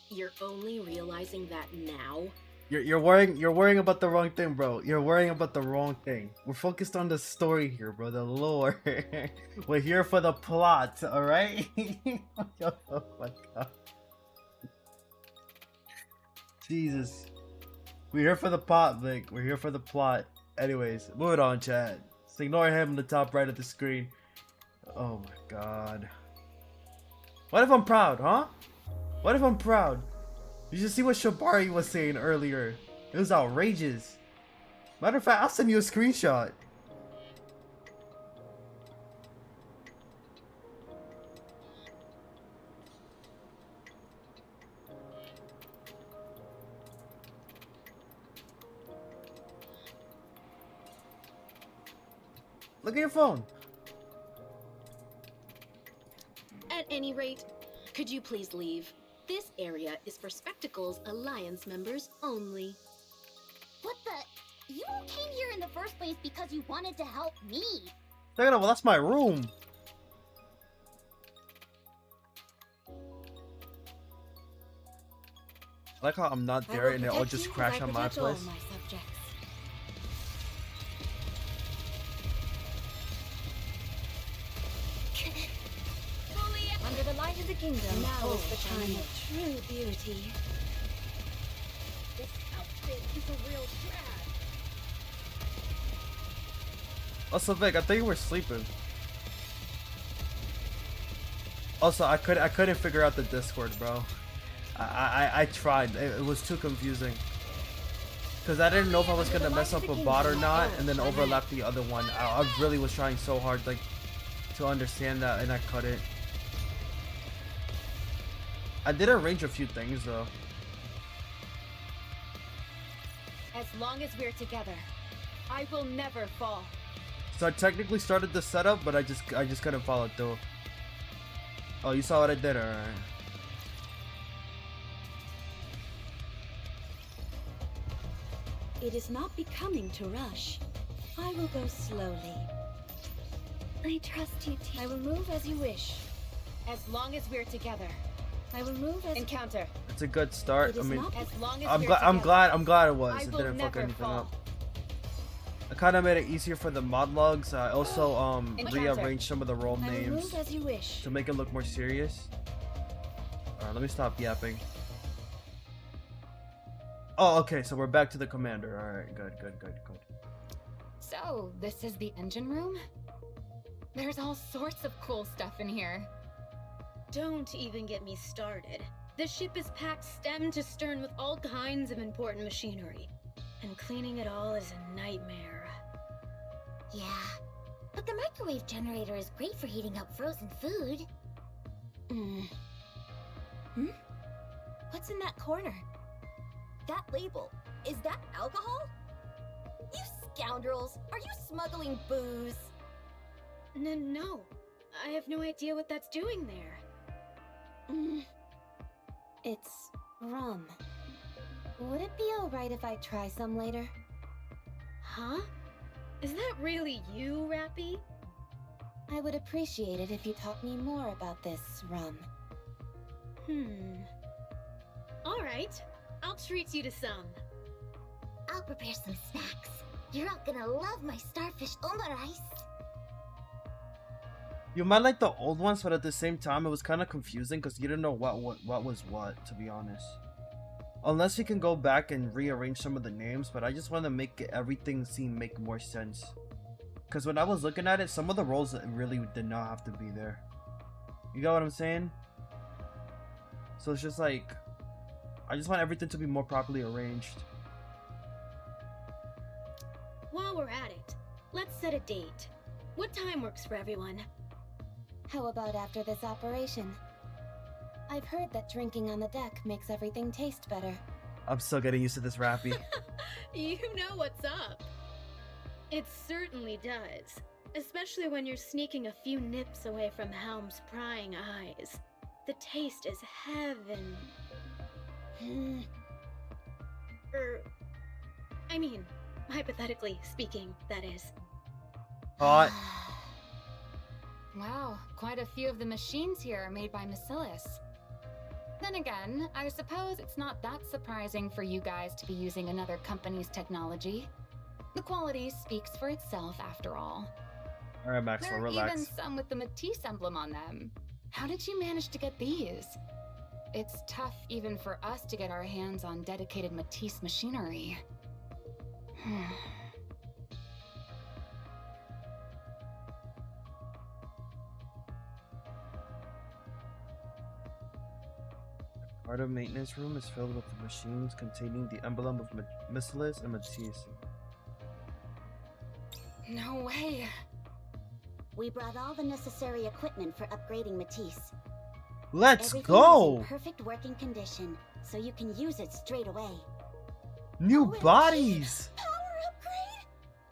Speaker 9: You're only realizing that now?
Speaker 1: You're worrying about the wrong thing, bro. You're worrying about the wrong thing. We're focused on the story here, bro. The lore. We're here for the plot, all right? Oh my god. Jesus. We're here for the plot, Vic. We're here for the plot. Anyways, moving on, chat. Just ignore him in the top right of the screen. Oh my god. What if I'm proud, huh? What if I'm proud? You should see what Shibari was saying earlier. It was outrageous. Matter of fact, I'll send you a screenshot. Look at your phone.
Speaker 9: At any rate, could you please leave? This area is for Spectacles Alliance members only.
Speaker 8: What the? You came here in the first place because you wanted to help me.
Speaker 1: Well, that's my room. I like how I'm not there and they all just crash on my place.
Speaker 6: Under the light of the kingdom, now is the time of true beauty.
Speaker 9: This outfit is a real drag.
Speaker 1: Also, Vic, I thought you were sleeping. Also, I couldn't figure out the Discord, bro. I tried. It was too confusing. Cause I didn't know if I was gonna mess up a bot or not, and then overlap the other one. I really was trying so hard, like, to understand that, and I couldn't. I did arrange a few things though.
Speaker 4: As long as we're together, I will never fall.
Speaker 1: So I technically started the setup, but I just couldn't follow through. Oh, you saw what I did, alright.
Speaker 6: It is not becoming to rush. I will go slowly.
Speaker 7: I trust you, T.
Speaker 6: I will move as you wish.
Speaker 4: As long as we're together.
Speaker 6: I will move as
Speaker 4: Encounter.
Speaker 1: It's a good start.
Speaker 6: It is
Speaker 1: I mean,
Speaker 6: not
Speaker 4: As long as
Speaker 1: I'm
Speaker 4: we're
Speaker 1: glad
Speaker 4: together.
Speaker 1: it was.
Speaker 4: I
Speaker 1: It
Speaker 4: will
Speaker 1: didn't fuck
Speaker 4: never
Speaker 1: anything
Speaker 4: fall.
Speaker 1: up. I kind of made it easier for the mod logs. I also
Speaker 4: Encounter.
Speaker 1: rearranged some of the role
Speaker 6: I will
Speaker 1: names
Speaker 6: move as you wish.
Speaker 1: to make it look more serious. Alright, let me stop yapping. Oh, okay, so we're back to the commander. Alright, good.
Speaker 4: So, this is the engine room? There's all sorts of cool stuff in here.
Speaker 2: Don't even get me started. The ship is packed stem to stern with all kinds of important machinery. And cleaning it all is a nightmare.
Speaker 8: Yeah, but the microwave generator is great for heating up frozen food.
Speaker 6: What's in that corner?
Speaker 5: That label, is that alcohol? You scoundrels, are you smuggling booze?
Speaker 2: No. I have no idea what that's doing there.
Speaker 6: It's rum. Would it be alright if I try some later?
Speaker 2: Huh? Is that really you, Rappy?
Speaker 6: I would appreciate it if you taught me more about this rum.
Speaker 2: Alright. I'll treat you to some.
Speaker 8: I'll prepare some snacks. You're all gonna love my starfish omurice.
Speaker 1: You might like the old ones, but at the same time, it was kind of confusing because you didn't know what was what, to be honest. Unless you can go back and rearrange some of the names, but I just want to make everything make more sense. Because when I was looking at it, some of the roles really did not have to be there. You got what I'm saying? So it's just like, I just want everything to be more properly arranged.
Speaker 2: While we're at it, let's set a date. What time works for everyone?
Speaker 6: How about after this operation? I've heard that drinking on the deck makes everything taste better.
Speaker 1: I'm still getting used to this rappy.
Speaker 9: You know what's up. It certainly does. Especially when you're sneaking a few nips away from Helm's prying eyes. The taste is heaven. I mean, hypothetically speaking, that is.
Speaker 1: Hot.
Speaker 4: Wow, quite a few of the machines here are made by Bacillus. Then again, I suppose it's not that surprising for you guys to be using another company's technology. The quality speaks for itself after all.
Speaker 1: Alright, Maxwell,
Speaker 4: There are
Speaker 1: relax.
Speaker 4: even some with the Matisse emblem on them. How did you manage to get these? It's tough even for us to get our hands on dedicated Matisse machinery.
Speaker 1: Part of maintenance room is filled with the machines containing the emblem of Bacillus and Matisse.
Speaker 4: No way.
Speaker 3: We brought all the necessary equipment for upgrading Matisse.
Speaker 1: Let's
Speaker 3: Everything
Speaker 1: go!
Speaker 3: is in perfect working condition, so you can use it straight away.
Speaker 1: New
Speaker 5: OMG,
Speaker 1: bodies!
Speaker 5: Power upgrade?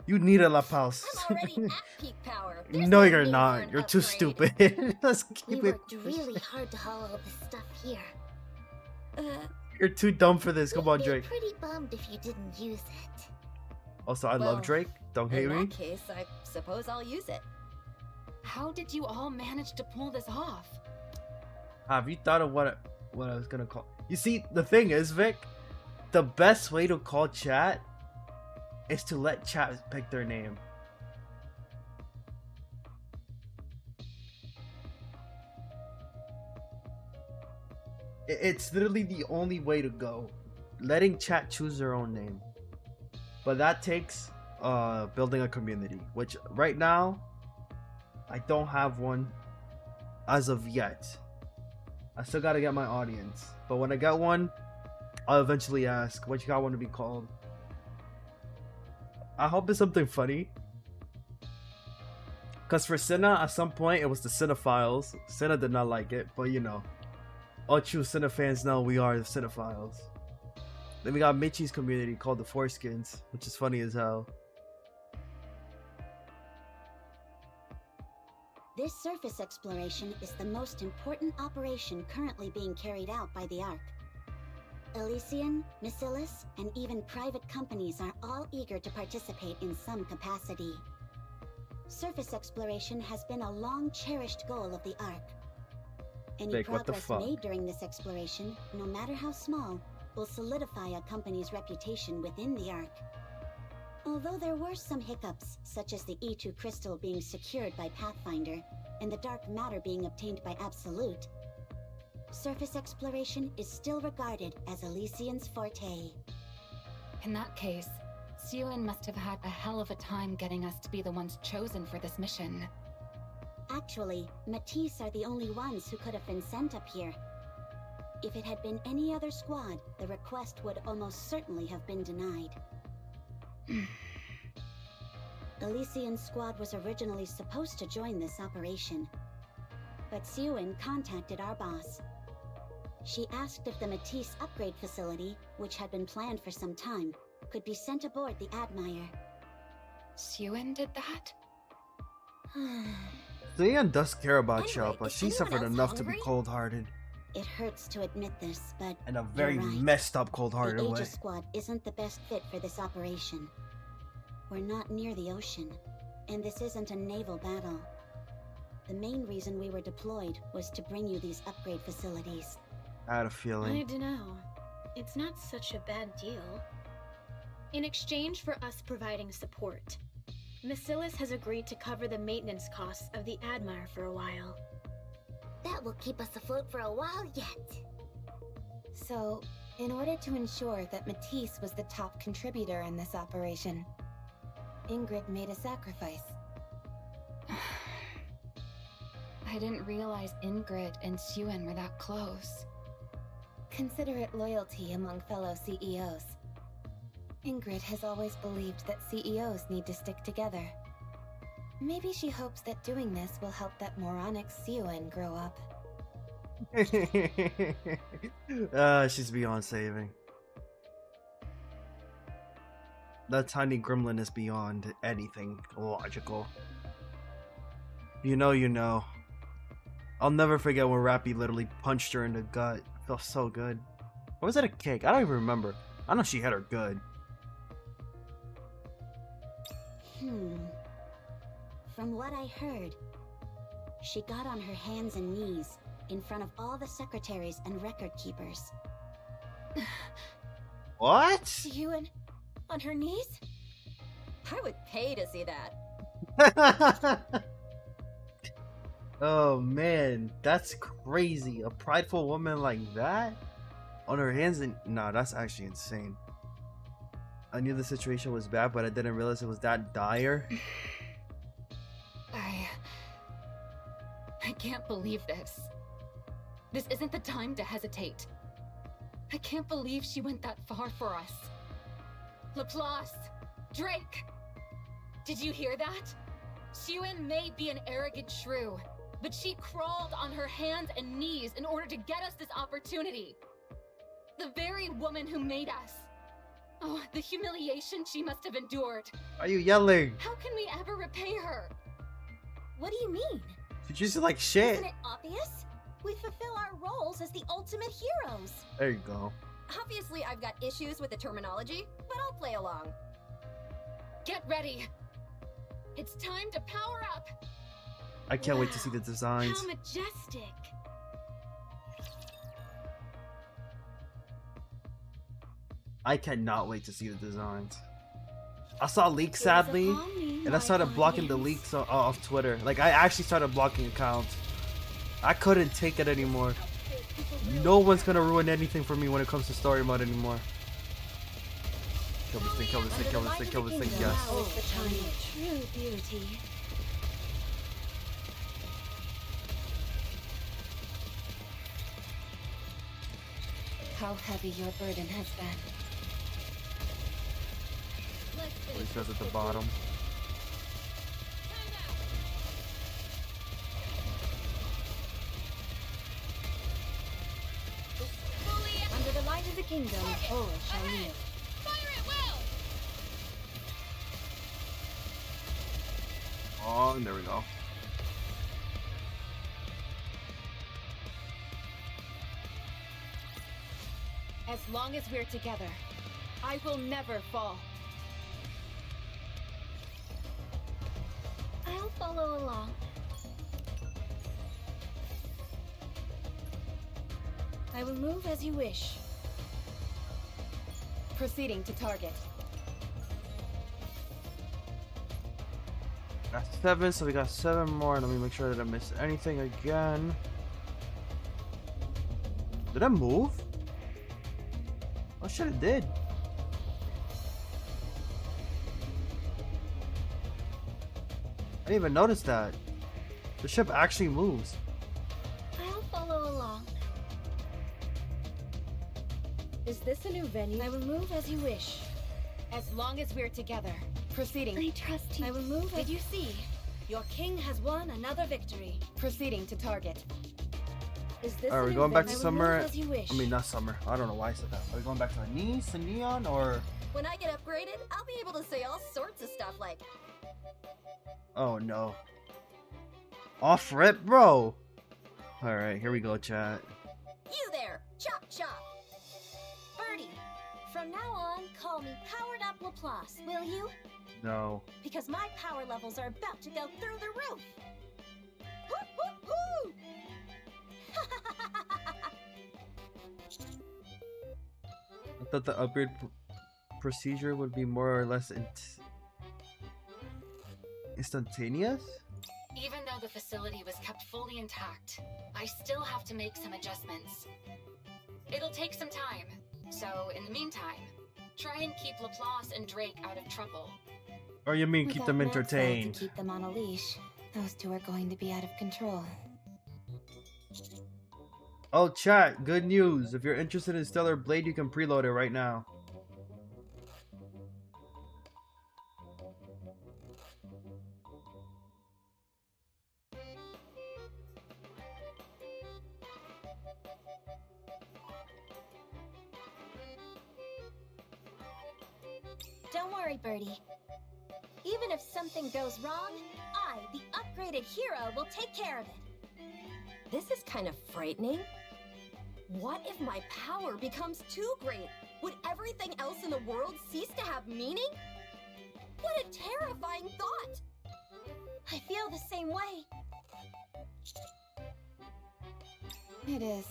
Speaker 1: You need a La Pulse.
Speaker 5: I'm already at peak power. There's
Speaker 1: No,
Speaker 5: no
Speaker 1: you're
Speaker 5: need for
Speaker 1: not.
Speaker 5: an
Speaker 1: You're too
Speaker 5: upgrade.
Speaker 1: stupid. Let's
Speaker 3: We
Speaker 1: keep it.
Speaker 3: worked really hard to haul all this stuff here.
Speaker 1: You're too dumb for this. Come on,
Speaker 3: We'd be
Speaker 1: Drake.
Speaker 3: pretty bummed if you didn't use it.
Speaker 1: Also, I
Speaker 5: Well,
Speaker 1: love Drake. Don't hate
Speaker 5: In
Speaker 1: me.
Speaker 5: that case, I suppose I'll use it.
Speaker 4: How did you all manage to pull this off?
Speaker 1: Have you thought of what I was gonna call? You see, the thing is, Vic, the best way to call chat is to let chat pick their name. It's literally the only way to go. Letting chat choose their own name. But that takes building a community, which right now I don't have one as of yet. I still gotta get my audience. But when I get one, I'll eventually ask what you got want to be called. I hope it's something funny. Cause for Cinna, at some point it was the Cinephiles. Cinna did not like it, but you know. All true Cinna fans know we are the Cinephiles. Then we got Michi's community called the Foreskins, which is funny as hell.
Speaker 3: This surface exploration is the most important operation currently being carried out by the Ark. Elysian, Bacillus, and even private companies are all eager to participate in some capacity. Surface exploration has been a long-cherished goal of the Ark. Any
Speaker 1: Vic, what the
Speaker 3: progress
Speaker 1: fuck?
Speaker 3: made during this exploration, no matter how small, will solidify a company's reputation within the Ark. Although there were some hiccups, such as the E2 crystal being secured by Pathfinder and the dark matter being obtained by Absolute, surface exploration is still regarded as Elysian's forte.
Speaker 4: In that case, Suen must have had a hell of a time getting us to be the ones chosen for this mission.
Speaker 3: Actually, Matisse are the only ones who could have been sent up here. If it had been any other squad, the request would almost certainly have been denied. Elysian's squad was originally supposed to join this operation, but Suen contacted our boss. She asked if the Matisse upgrade facility, which had been planned for some time, could be sent aboard the Admire.
Speaker 4: Suen did that?
Speaker 1: Leon does care about
Speaker 5: Anyway,
Speaker 1: Chell, but
Speaker 5: is
Speaker 1: she
Speaker 5: anyone
Speaker 1: suffered
Speaker 5: else
Speaker 1: enough to be
Speaker 5: hungry?
Speaker 1: cold-hearted.
Speaker 3: It hurts to admit this, but
Speaker 1: In a very
Speaker 3: you're right.
Speaker 1: messed up cold-hearted
Speaker 3: The
Speaker 1: way.
Speaker 3: Aegis squad isn't the best fit for this operation. We're not near the ocean, and this isn't a naval battle. The main reason we were deployed was to bring you these upgrade facilities.
Speaker 1: I had a
Speaker 9: I
Speaker 1: feeling.
Speaker 9: dunno. It's not such a bad deal. In exchange for us providing support, Bacillus has agreed to cover the maintenance costs of the Admire for a while.
Speaker 3: That will keep us afloat for a while yet.
Speaker 6: So, in order to ensure that Matisse was the top contributor in this operation, Ingrid made a sacrifice.
Speaker 4: I didn't realize Ingrid and Suen were that close.
Speaker 6: Considerate loyalty among fellow CEOs. Ingrid has always believed that CEOs need to stick together. Maybe she hopes that doing this will help that moronic Suen grow up.
Speaker 1: She's beyond saving. That tiny gremlin is beyond anything logical. You know, you know. I'll never forget when Rappy literally punched her in the gut. It felt so good. Or was that a kick? I don't even remember. I know she hit her good.
Speaker 3: From what I heard, she got on her hands and knees in front of all the secretaries and record keepers.
Speaker 1: What?
Speaker 5: You on her knees? I would pay to see that.
Speaker 1: Oh man, that's crazy. A prideful woman like that? On her hands and... Nah, that's actually insane. I knew the situation was bad, but I didn't realize it was that dire.
Speaker 4: I can't believe this. This isn't the time to hesitate. I can't believe she went that far for us. Laplace! Drake! Did you hear that? Xiwen may be an arrogant shrew, but she crawled on her hands and knees in order to get us this opportunity. The very woman who made us. Oh, the humiliation she must have endured.
Speaker 1: Why are you yelling?
Speaker 4: How can we ever repay her?
Speaker 5: What do you mean?
Speaker 1: She treats you like shit.
Speaker 5: Isn't it obvious? We fulfill our roles as the ultimate heroes.
Speaker 1: There you go.
Speaker 5: Obviously, I've got issues with the terminology, but I'll play along.
Speaker 4: Get ready. It's time to power up.
Speaker 1: I can't wait to see the designs.
Speaker 2: How majestic.
Speaker 1: I cannot wait to see the designs. I saw leaks sadly, and I started blocking the leaks off Twitter. Like, I actually started blocking accounts. I couldn't take it anymore. No one's gonna ruin anything for me when it comes to story mode anymore. Kill this thing, kill this thing, kill this thing, kill this thing, yes.
Speaker 3: Now is the time of
Speaker 2: True beauty.
Speaker 6: How heavy your burden has been.
Speaker 1: These guys at the bottom.
Speaker 7: Under the light of the kingdom, all shall live.
Speaker 1: Oh, and there we go.
Speaker 7: As long as we're together, I will never fall.
Speaker 2: I'll follow along.
Speaker 7: I will move as you wish. Proceeding to target.
Speaker 1: That's 7, so we got 7 more. Let me make sure that I missed anything again. Did I move? Oh shit, it did. I didn't even notice that. The ship actually moves.
Speaker 2: I'll follow along.
Speaker 7: Is this a new venue? I will move as you wish. As long as we're together. Proceeding.
Speaker 2: I trust you.
Speaker 7: I will move. Did you see? Your king has won another victory. Proceeding to target. Is this
Speaker 1: Are
Speaker 7: a
Speaker 1: we
Speaker 7: new
Speaker 1: going back to
Speaker 7: venue?
Speaker 1: summer?
Speaker 7: I will move as you wish.
Speaker 1: I mean, not summer. I don't know why I said that. Are we going back to Nice and Neon, or?
Speaker 5: When I get upgraded, I'll be able to say all sorts of stuff like,
Speaker 1: Oh no. Off rip, bro. All right, here we go, chat.
Speaker 5: you there, chop chop.
Speaker 3: Birdie. From now on, call me Powered Up Laplace, will you?
Speaker 1: No.
Speaker 3: Because my power levels are about to go through the roof. Woo, woo, woo!
Speaker 1: I thought the upgrade procedure would be more or less instantaneous.
Speaker 4: Even though the facility was kept fully intact, I still have to make some adjustments. It'll take some time, so in the meantime, try and keep Laplace and Drake out of trouble.
Speaker 1: Or you mean keep
Speaker 6: Without
Speaker 1: them
Speaker 6: Maxwell
Speaker 1: entertained?
Speaker 6: To keep them on a leash, those two are going to be out of control.
Speaker 1: Oh, chat, good news. If you're interested in Stellar Blade, you can preload it right now.
Speaker 3: Don't worry, Birdie.
Speaker 5: Even if something goes wrong, I, the upgraded hero, will take care of it. This is kind of frightening. What if my power becomes too great? Would everything else in the world cease to have meaning? What a terrifying thought! I feel the same way.
Speaker 6: It is.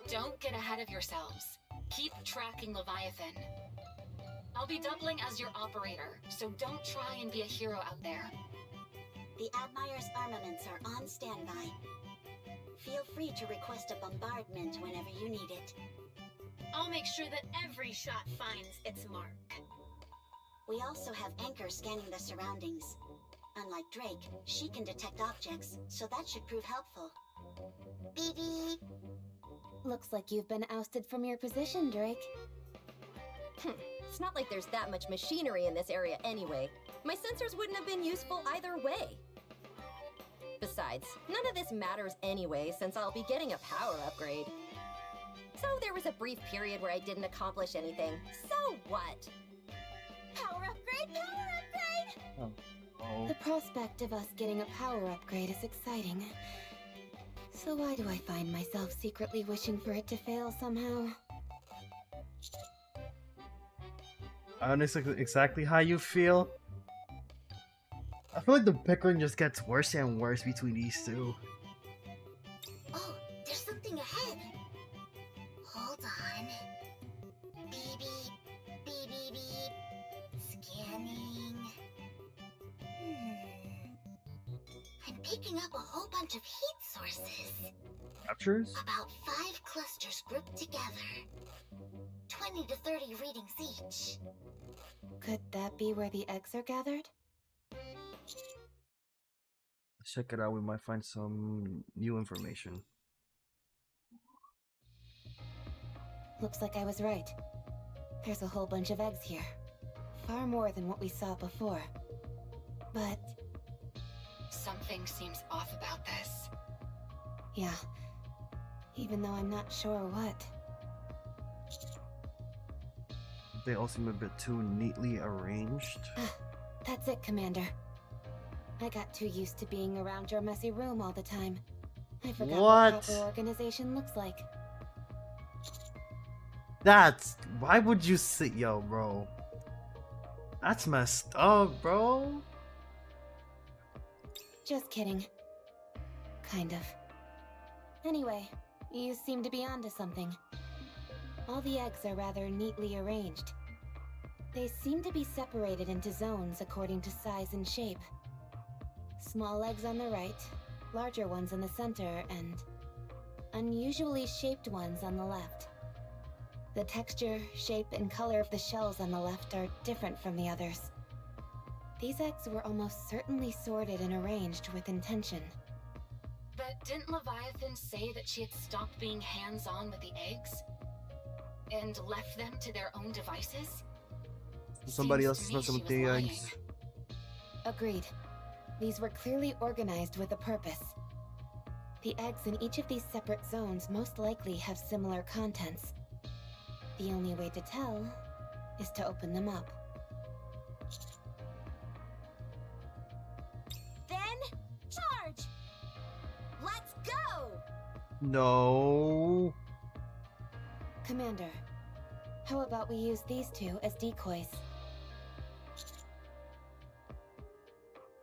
Speaker 4: Don't get ahead of yourselves. Keep tracking Leviathan. I'll be doubling as your operator, so don't try and be a hero out there.
Speaker 3: The Admire's armaments are on standby. Feel free to request a bombardment whenever you need it.
Speaker 9: I'll make sure that every shot finds its mark.
Speaker 3: We also have Anchor scanning the surroundings. Unlike Drake, she can detect objects, so that should prove helpful.
Speaker 8: BB.
Speaker 6: Looks like you've been ousted from your position, Drake.
Speaker 5: It's not like there's that much machinery in this area anyway. My sensors wouldn't have been useful either way. Besides, none of this matters anyway, since I'll be getting a power upgrade. So there was a brief period where I didn't accomplish anything. So what? Power upgrade, power upgrade!
Speaker 1: Oh.
Speaker 6: The prospect of us getting a power upgrade is exciting. So why do I find myself secretly wishing for it to fail somehow?
Speaker 1: I understand exactly how you feel. I feel like the bickering just gets worse and worse between these two.
Speaker 8: Oh, there's something ahead. Hold on. Beep beep, beep beep beep. Scanning. I'm picking up a whole bunch of heat sources.
Speaker 1: Captures?
Speaker 8: About 5 clusters grouped together. 20 to 30 readings each.
Speaker 6: Could that be where the eggs are gathered?
Speaker 1: Let's check it out. We might find some new information.
Speaker 6: Looks like I was right. There's a whole bunch of eggs here. Far more than what we saw before. But
Speaker 4: Something seems off about this.
Speaker 6: yeah, even though I'm not sure what.
Speaker 1: They all seem a bit too neatly arranged.
Speaker 6: That's it, Commander. I got too used to being around your messy room all the time. I forgot what
Speaker 1: What?
Speaker 6: proper organization looks like.
Speaker 1: That's why would you sit, yo, bro? That's messed up, bro.
Speaker 6: Just kidding. Kind of. Anyway, you seem to be onto something. All the eggs are rather neatly arranged. They seem to be separated into zones according to size and shape. Small eggs on the right, larger ones in the center, and unusually shaped ones on the left. The texture, shape, and color of the shells on the left are different from the others. These eggs were almost certainly sorted and arranged with intention.
Speaker 4: But didn't Leviathan say that she had stopped being hands-on with the eggs? And left them to their own devices?
Speaker 1: Somebody
Speaker 4: Seems
Speaker 1: else
Speaker 4: to
Speaker 1: is
Speaker 4: me
Speaker 1: not
Speaker 4: she
Speaker 1: some
Speaker 4: was
Speaker 1: the
Speaker 4: lying.
Speaker 1: eggs.
Speaker 6: Agreed. These were clearly organized with a purpose. The eggs in each of these separate zones most likely have similar contents. The only way to tell is to open them up.
Speaker 5: Then, charge! Let's go!
Speaker 1: No.
Speaker 6: Commander, how about we use these two as decoys?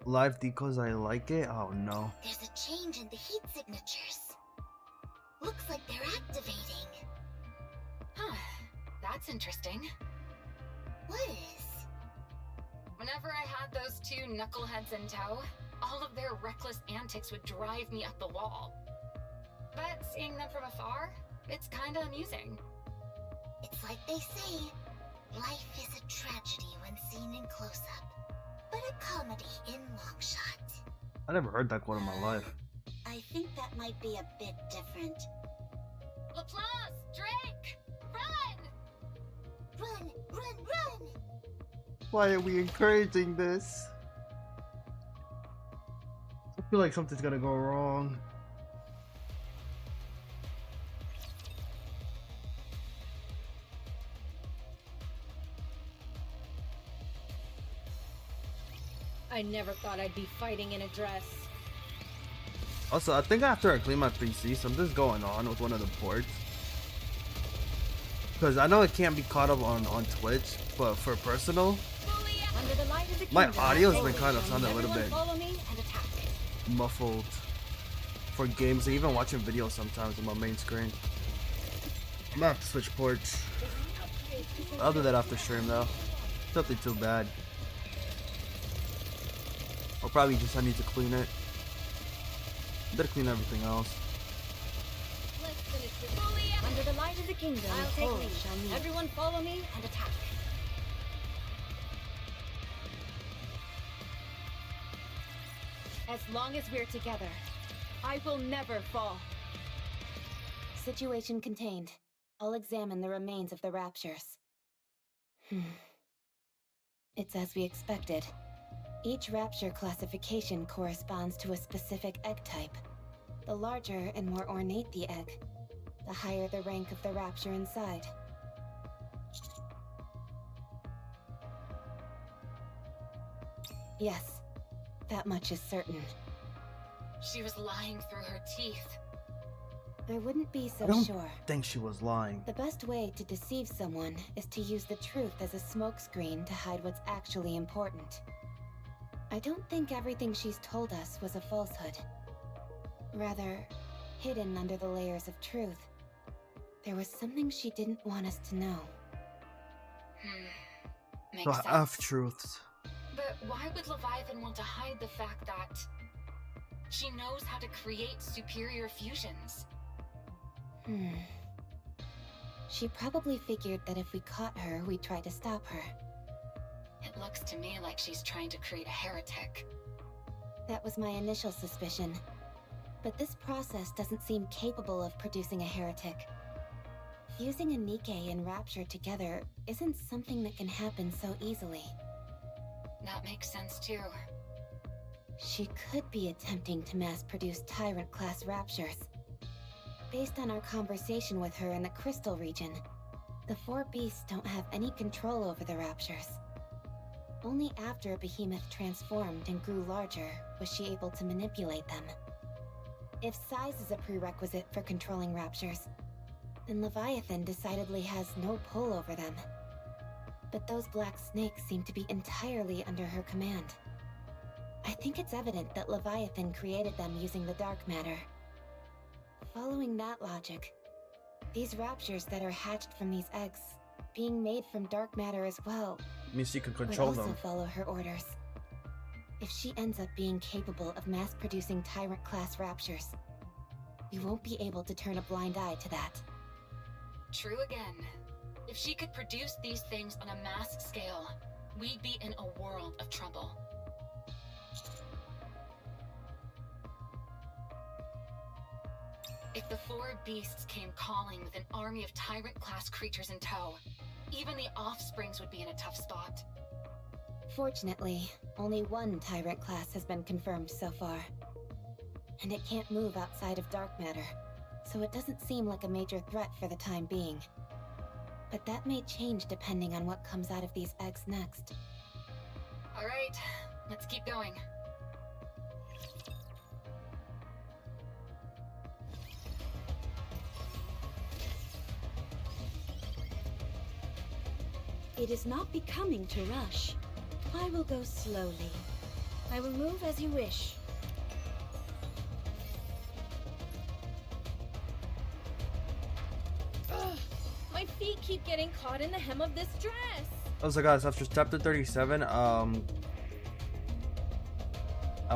Speaker 1: Live decoys, I like it. Oh no.
Speaker 8: There's a change in the heat signatures. Looks like they're activating.
Speaker 4: Huh. That's interesting.
Speaker 8: What is?
Speaker 4: Whenever I had those two knuckleheads in tow, all of their reckless antics would drive me up the wall. But seeing them from afar, it's kinda amusing.
Speaker 8: It's like they say, life is a tragedy when seen in close-up, but a comedy in long shot.
Speaker 1: I never heard that quote in my life.
Speaker 3: I think that might be a bit different.
Speaker 4: Laplace! Drake! Run!
Speaker 8: Run, run, run!
Speaker 1: Why are we encouraging this? I feel like something's gonna go wrong.
Speaker 7: I never thought I'd be fighting in a dress.
Speaker 1: Also, I think after I clean my PC, something's going on with one of the ports. Because I know it can't be caught up on Twitch, but for personal,
Speaker 7: Under the light of the
Speaker 1: my
Speaker 7: kingdom,
Speaker 1: audio's been
Speaker 7: holy
Speaker 1: kind of
Speaker 7: shall
Speaker 1: sounding a little
Speaker 7: everyone
Speaker 1: bit
Speaker 7: follow me and attack.
Speaker 1: muffled for games, and even watching videos sometimes on my main screen. I'm gonna have to switch ports. I'll do that after stream though. Nothing too bad. Or probably just I need to clean it. Better clean everything else.
Speaker 7: Let's finish this. Under the light of the kingdom,
Speaker 5: I'll take
Speaker 7: holy
Speaker 5: lead.
Speaker 7: shall meet. Everyone follow me and attack.
Speaker 4: As long as we're together, I will never fall.
Speaker 6: Situation contained. I'll examine the remains of the raptures. It's as we expected. Each rapture classification corresponds to a specific egg type. The larger and more ornate the egg, the higher the rank of the rapture inside. Yes, that much is certain.
Speaker 4: She was lying through her teeth.
Speaker 6: I wouldn't be so
Speaker 1: I don't
Speaker 6: sure.
Speaker 1: think she was lying.
Speaker 6: The best way to deceive someone is to use the truth as a smokescreen to hide what's actually important. I don't think everything she's told us was a falsehood. Rather, hidden under the layers of truth, there was something she didn't want us to know.
Speaker 4: Makes
Speaker 1: So
Speaker 4: sense.
Speaker 1: half truths.
Speaker 4: But why would Leviathan want to hide the fact that she knows how to create superior fusions?
Speaker 6: She probably figured that if we caught her, we'd try to stop her.
Speaker 4: It looks to me like she's trying to create a heretic.
Speaker 6: That was my initial suspicion. But this process doesn't seem capable of producing a heretic. Fusing a NIKKE and Rapture together isn't something that can happen so easily.
Speaker 4: That makes sense too.
Speaker 6: She could be attempting to mass-produce Tyrant-class Raptures. Based on our conversation with her in the Crystal region, the four beasts don't have any control over the Raptures. Only after a behemoth transformed and grew larger was she able to manipulate them. If size is a prerequisite for controlling Raptures, then Leviathan decidedly has no pull over them. But those black snakes seem to be entirely under her command. I think it's evident that Leviathan created them using the dark matter. Following that logic, these raptures that are hatched from these eggs, being made from dark matter as well,
Speaker 1: Means she can
Speaker 6: would
Speaker 1: control
Speaker 6: also
Speaker 1: them.
Speaker 6: follow her orders. If she ends up being capable of mass-producing Tyrant-class raptures, we won't be able to turn a blind eye to that.
Speaker 4: True again. If she could produce these things on a mass scale, we'd be in a world of trouble. If the four beasts came calling with an army of Tyrant-class creatures in tow, even the offsprings would be in a tough spot.
Speaker 6: Fortunately, only one Tyrant class has been confirmed so far. And it can't move outside of dark matter, so it doesn't seem like a major threat for the time being. But that may change depending on what comes out of these eggs next.
Speaker 4: All right, let's keep going.
Speaker 3: It is not becoming to rush. I will go slowly. I will move as you wish.
Speaker 7: Ugh, my feet keep getting caught in the hem of this dress.
Speaker 1: Also, guys, after chapter 37, I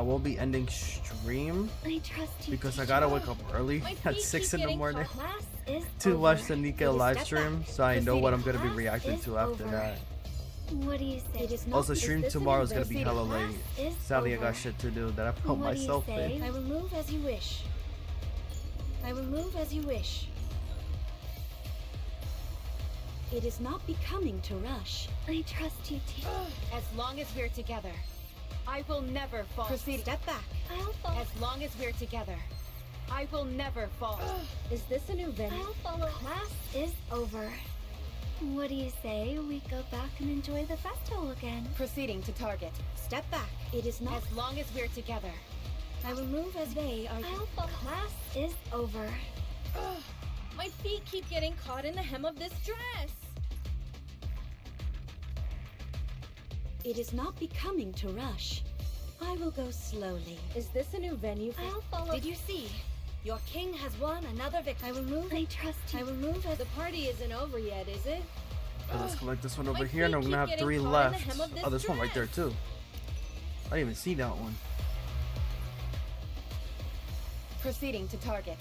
Speaker 1: will be ending stream
Speaker 2: I trust you.
Speaker 1: because I gotta wake up early
Speaker 7: My
Speaker 1: at
Speaker 7: feet
Speaker 1: 6
Speaker 7: keep
Speaker 1: in the
Speaker 7: getting
Speaker 1: morning
Speaker 7: caught.
Speaker 2: Class is
Speaker 1: to
Speaker 2: over.
Speaker 1: watch the NIKKE
Speaker 2: Take a
Speaker 1: live
Speaker 2: step
Speaker 1: stream,
Speaker 2: back.
Speaker 1: so I know what I'm
Speaker 2: Proceeding
Speaker 1: gonna be
Speaker 2: class
Speaker 1: reacting
Speaker 2: is
Speaker 1: to after
Speaker 2: over.
Speaker 1: that.
Speaker 2: What do you say?
Speaker 3: It is not.
Speaker 1: Also, stream
Speaker 2: this an
Speaker 1: tomorrow is gonna be hella
Speaker 2: embarrassing?
Speaker 1: late.
Speaker 2: Class is
Speaker 1: Sadly, I
Speaker 2: over.
Speaker 1: got shit to do that I put
Speaker 2: What do you
Speaker 1: myself
Speaker 2: say?
Speaker 1: in.
Speaker 3: I will move as you wish. I will move as you wish. It is not becoming to rush.
Speaker 2: I trust you, teacher.
Speaker 4: As long as we're together, I will never fall.
Speaker 3: Proceed. Step back.
Speaker 2: I'll follow.
Speaker 4: As long as we're together, I will never fall.
Speaker 7: Is this a new venue?
Speaker 2: I'll follow. Class is over. What do you say we go back and enjoy the festival again?
Speaker 4: Proceeding to target.
Speaker 6: Step back. It is not.
Speaker 4: As long as we're together.
Speaker 6: I will move as they are.
Speaker 2: Class is over.
Speaker 10: Ugh, my feet keep getting caught in the hem of this dress.
Speaker 6: It is not becoming to rush. I will go slowly.
Speaker 10: Is this a new venue for—
Speaker 2: I'll follow.
Speaker 6: Did you see? Your king has won another victory. I will move.
Speaker 2: I trust you.
Speaker 6: I will move as
Speaker 10: The party isn't over yet, is it?
Speaker 1: Let's collect this one
Speaker 10: My
Speaker 1: over here, and I'm
Speaker 10: feet
Speaker 1: gonna
Speaker 10: keep
Speaker 1: have 3
Speaker 10: getting caught in the
Speaker 1: left.
Speaker 10: hem of this
Speaker 1: Oh, there's one right there
Speaker 10: dress.
Speaker 1: too. I didn't even see that one.
Speaker 4: Proceeding to target.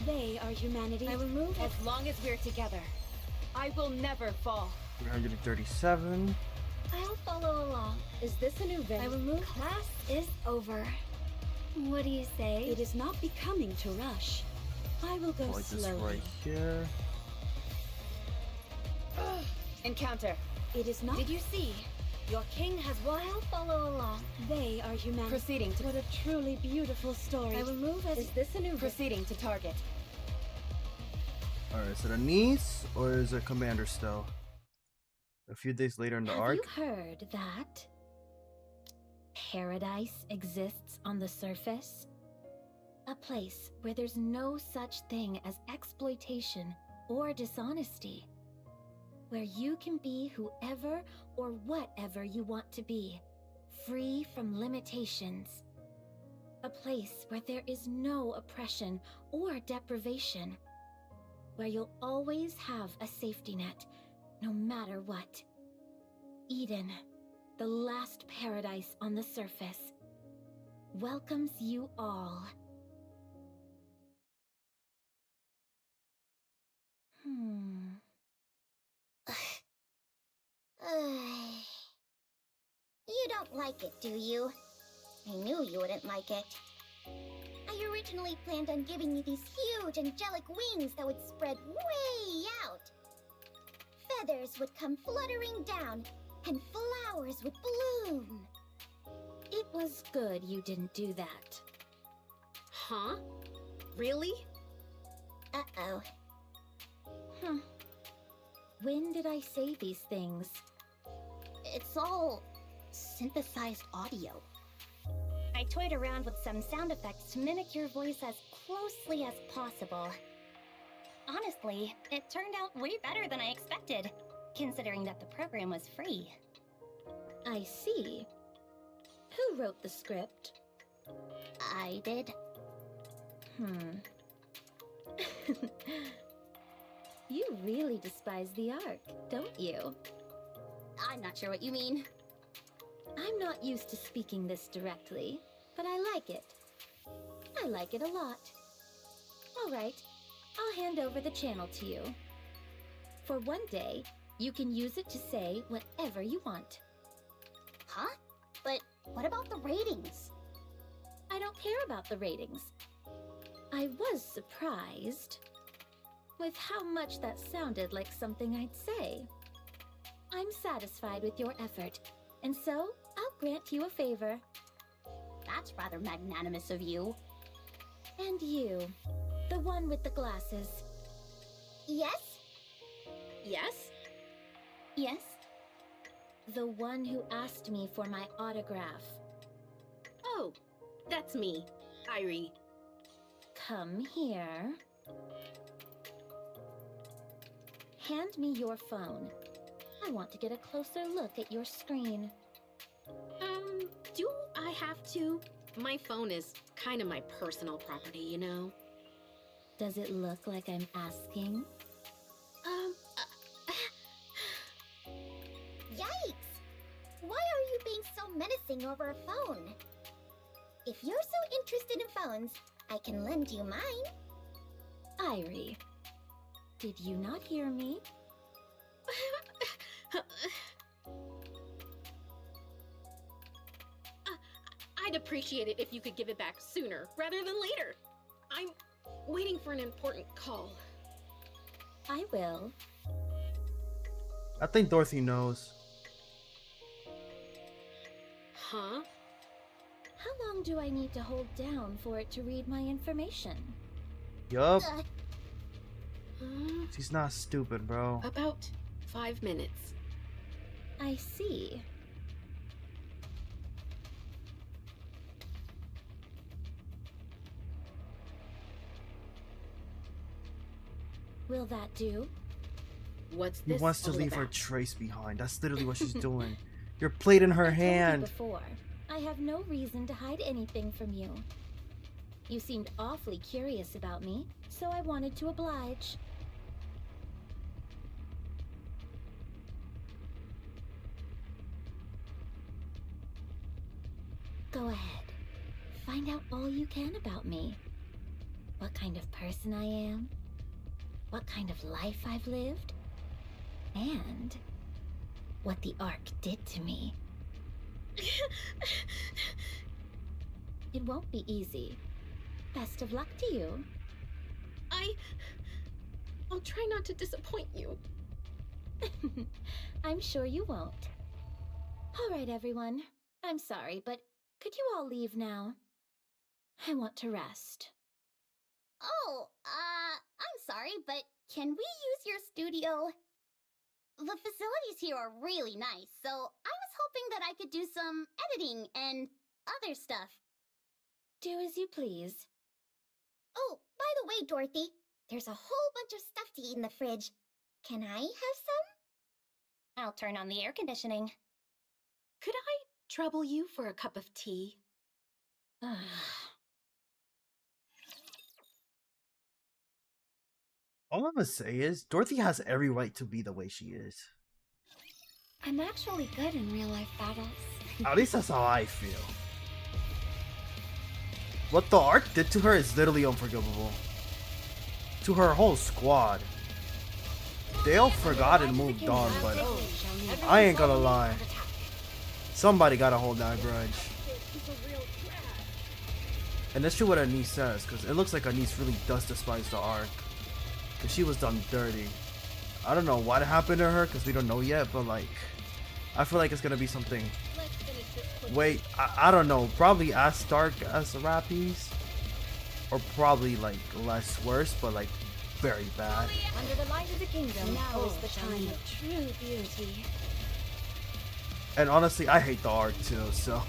Speaker 6: they are humanity. I will move as
Speaker 4: As long as we're together. I will never fall.
Speaker 1: 337.
Speaker 2: I'll follow along.
Speaker 10: Is this a new
Speaker 6: I
Speaker 10: venue?
Speaker 6: will move.
Speaker 2: Class is over. What do you say?
Speaker 6: It is not becoming to rush. I will go
Speaker 1: Like this
Speaker 6: slowly.
Speaker 1: right here.
Speaker 4: Encounter.
Speaker 6: It is not.
Speaker 4: Did you see?
Speaker 6: Your king has won.
Speaker 2: I'll follow along.
Speaker 6: They are humanity.
Speaker 4: Proceeding to
Speaker 6: What a truly beautiful story. I will move as
Speaker 10: Is this a new venue?
Speaker 4: proceeding to target.
Speaker 1: Alright, is it a niece or is it commander still? A few days later in the
Speaker 2: Have
Speaker 1: arc.
Speaker 2: you heard that paradise exists on the surface? A place where there's no such thing as exploitation or dishonesty. Where you can be whoever or whatever you want to be, free from limitations. A place where there is no oppression or deprivation. Where you'll always have a safety net, no matter what. Eden, the last paradise on the surface, welcomes you all.
Speaker 8: You don't like it, do you? I knew you wouldn't like it. I originally planned on giving you these huge angelic wings that would spread way out. Feathers would come fluttering down, and flowers would bloom.
Speaker 2: It was good you didn't do that.
Speaker 9: Huh? Really?
Speaker 8: Uh-oh.
Speaker 2: When did I say these things?
Speaker 8: It's all synthesized audio. I toyed around with some sound effects to mimic your voice as closely as possible. Honestly, it turned out way better than I expected, considering that the program was free.
Speaker 2: I see. Who wrote the script?
Speaker 8: I did.
Speaker 2: You really despise the Ark, don't you?
Speaker 8: I'm not sure what you mean.
Speaker 2: I'm not used to speaking this directly, but I like it. I like it a lot. All right, I'll hand over the channel to you. For one day, you can use it to say whatever you want.
Speaker 8: Huh? But what about the ratings?
Speaker 2: I don't care about the ratings. I was surprised with how much that sounded like something I'd say. I'm satisfied with your effort, and so I'll grant you a favor.
Speaker 8: That's rather magnanimous of you.
Speaker 2: And you, the one with the glasses.
Speaker 8: Yes?
Speaker 9: Yes?
Speaker 8: Yes?
Speaker 2: The one who asked me for my autograph.
Speaker 9: Oh, that's me, Irie.
Speaker 2: Come here. Hand me your phone. I want to get a closer look at your screen.
Speaker 9: Do I have to? My phone is kind of my personal property, you know?
Speaker 2: Does it look like I'm asking?
Speaker 8: Yikes! Why are you being so menacing over a phone? If you're so interested in phones, I can lend you mine.
Speaker 2: Irie, did you not hear me?
Speaker 9: I'd appreciate it if you could give it back sooner rather than later. I'm waiting for an important call.
Speaker 2: I will.
Speaker 1: I think Dorothy knows.
Speaker 9: Huh?
Speaker 2: How long do I need to hold down for it to read my information?
Speaker 1: Yup. She's not stupid, bro.
Speaker 9: About 5 minutes.
Speaker 7: I see. Will that do?
Speaker 9: What's
Speaker 1: He
Speaker 9: this
Speaker 1: wants to
Speaker 9: all
Speaker 1: leave her
Speaker 9: about?
Speaker 1: trace behind. That's literally what she's doing. Your plate in her
Speaker 7: I told you
Speaker 1: hand.
Speaker 7: before, I have no reason to hide anything from you. You seemed awfully curious about me, so I wanted to oblige. Go ahead. Find out all you can about me. What kind of person I am. What kind of life I've lived. And what the Ark did to me. It won't be easy. Best of luck to you.
Speaker 9: I'll try not to disappoint you.
Speaker 7: I'm sure you won't. All right, everyone. I'm sorry, but could you all leave now? I want to rest.
Speaker 8: Oh, I'm sorry, but can we use your studio? The facilities here are really nice, so I was hoping that I could do some editing and other stuff.
Speaker 7: Do as you please.
Speaker 8: Oh, by the way, Dorothy, there's a whole bunch of stuff to eat in the fridge. Can I have some? I'll turn on the air conditioning.
Speaker 9: Could I trouble you for a cup of tea?
Speaker 1: All I'm gonna say is, Dorothy has every right to be the way she is.
Speaker 6: I'm actually good in real life battles.
Speaker 1: At least that's how I feel. What the Ark did to her is literally unforgivable. To her whole squad. They all forgot and moved on, but I ain't gonna lie. Somebody gotta hold that grudge. And that's true what Anise says, because it looks like Anise really does despise the Ark. Because she was done dirty. I don't know what happened to her, because we don't know yet, but like, I feel like it's gonna be something. Wait, I don't know. Probably as dark as the Rappies. Or probably like less worse, but like very bad.
Speaker 6: Under the light of the kingdom,
Speaker 7: Now is the time of true beauty.
Speaker 1: And honestly, I hate the Ark too, so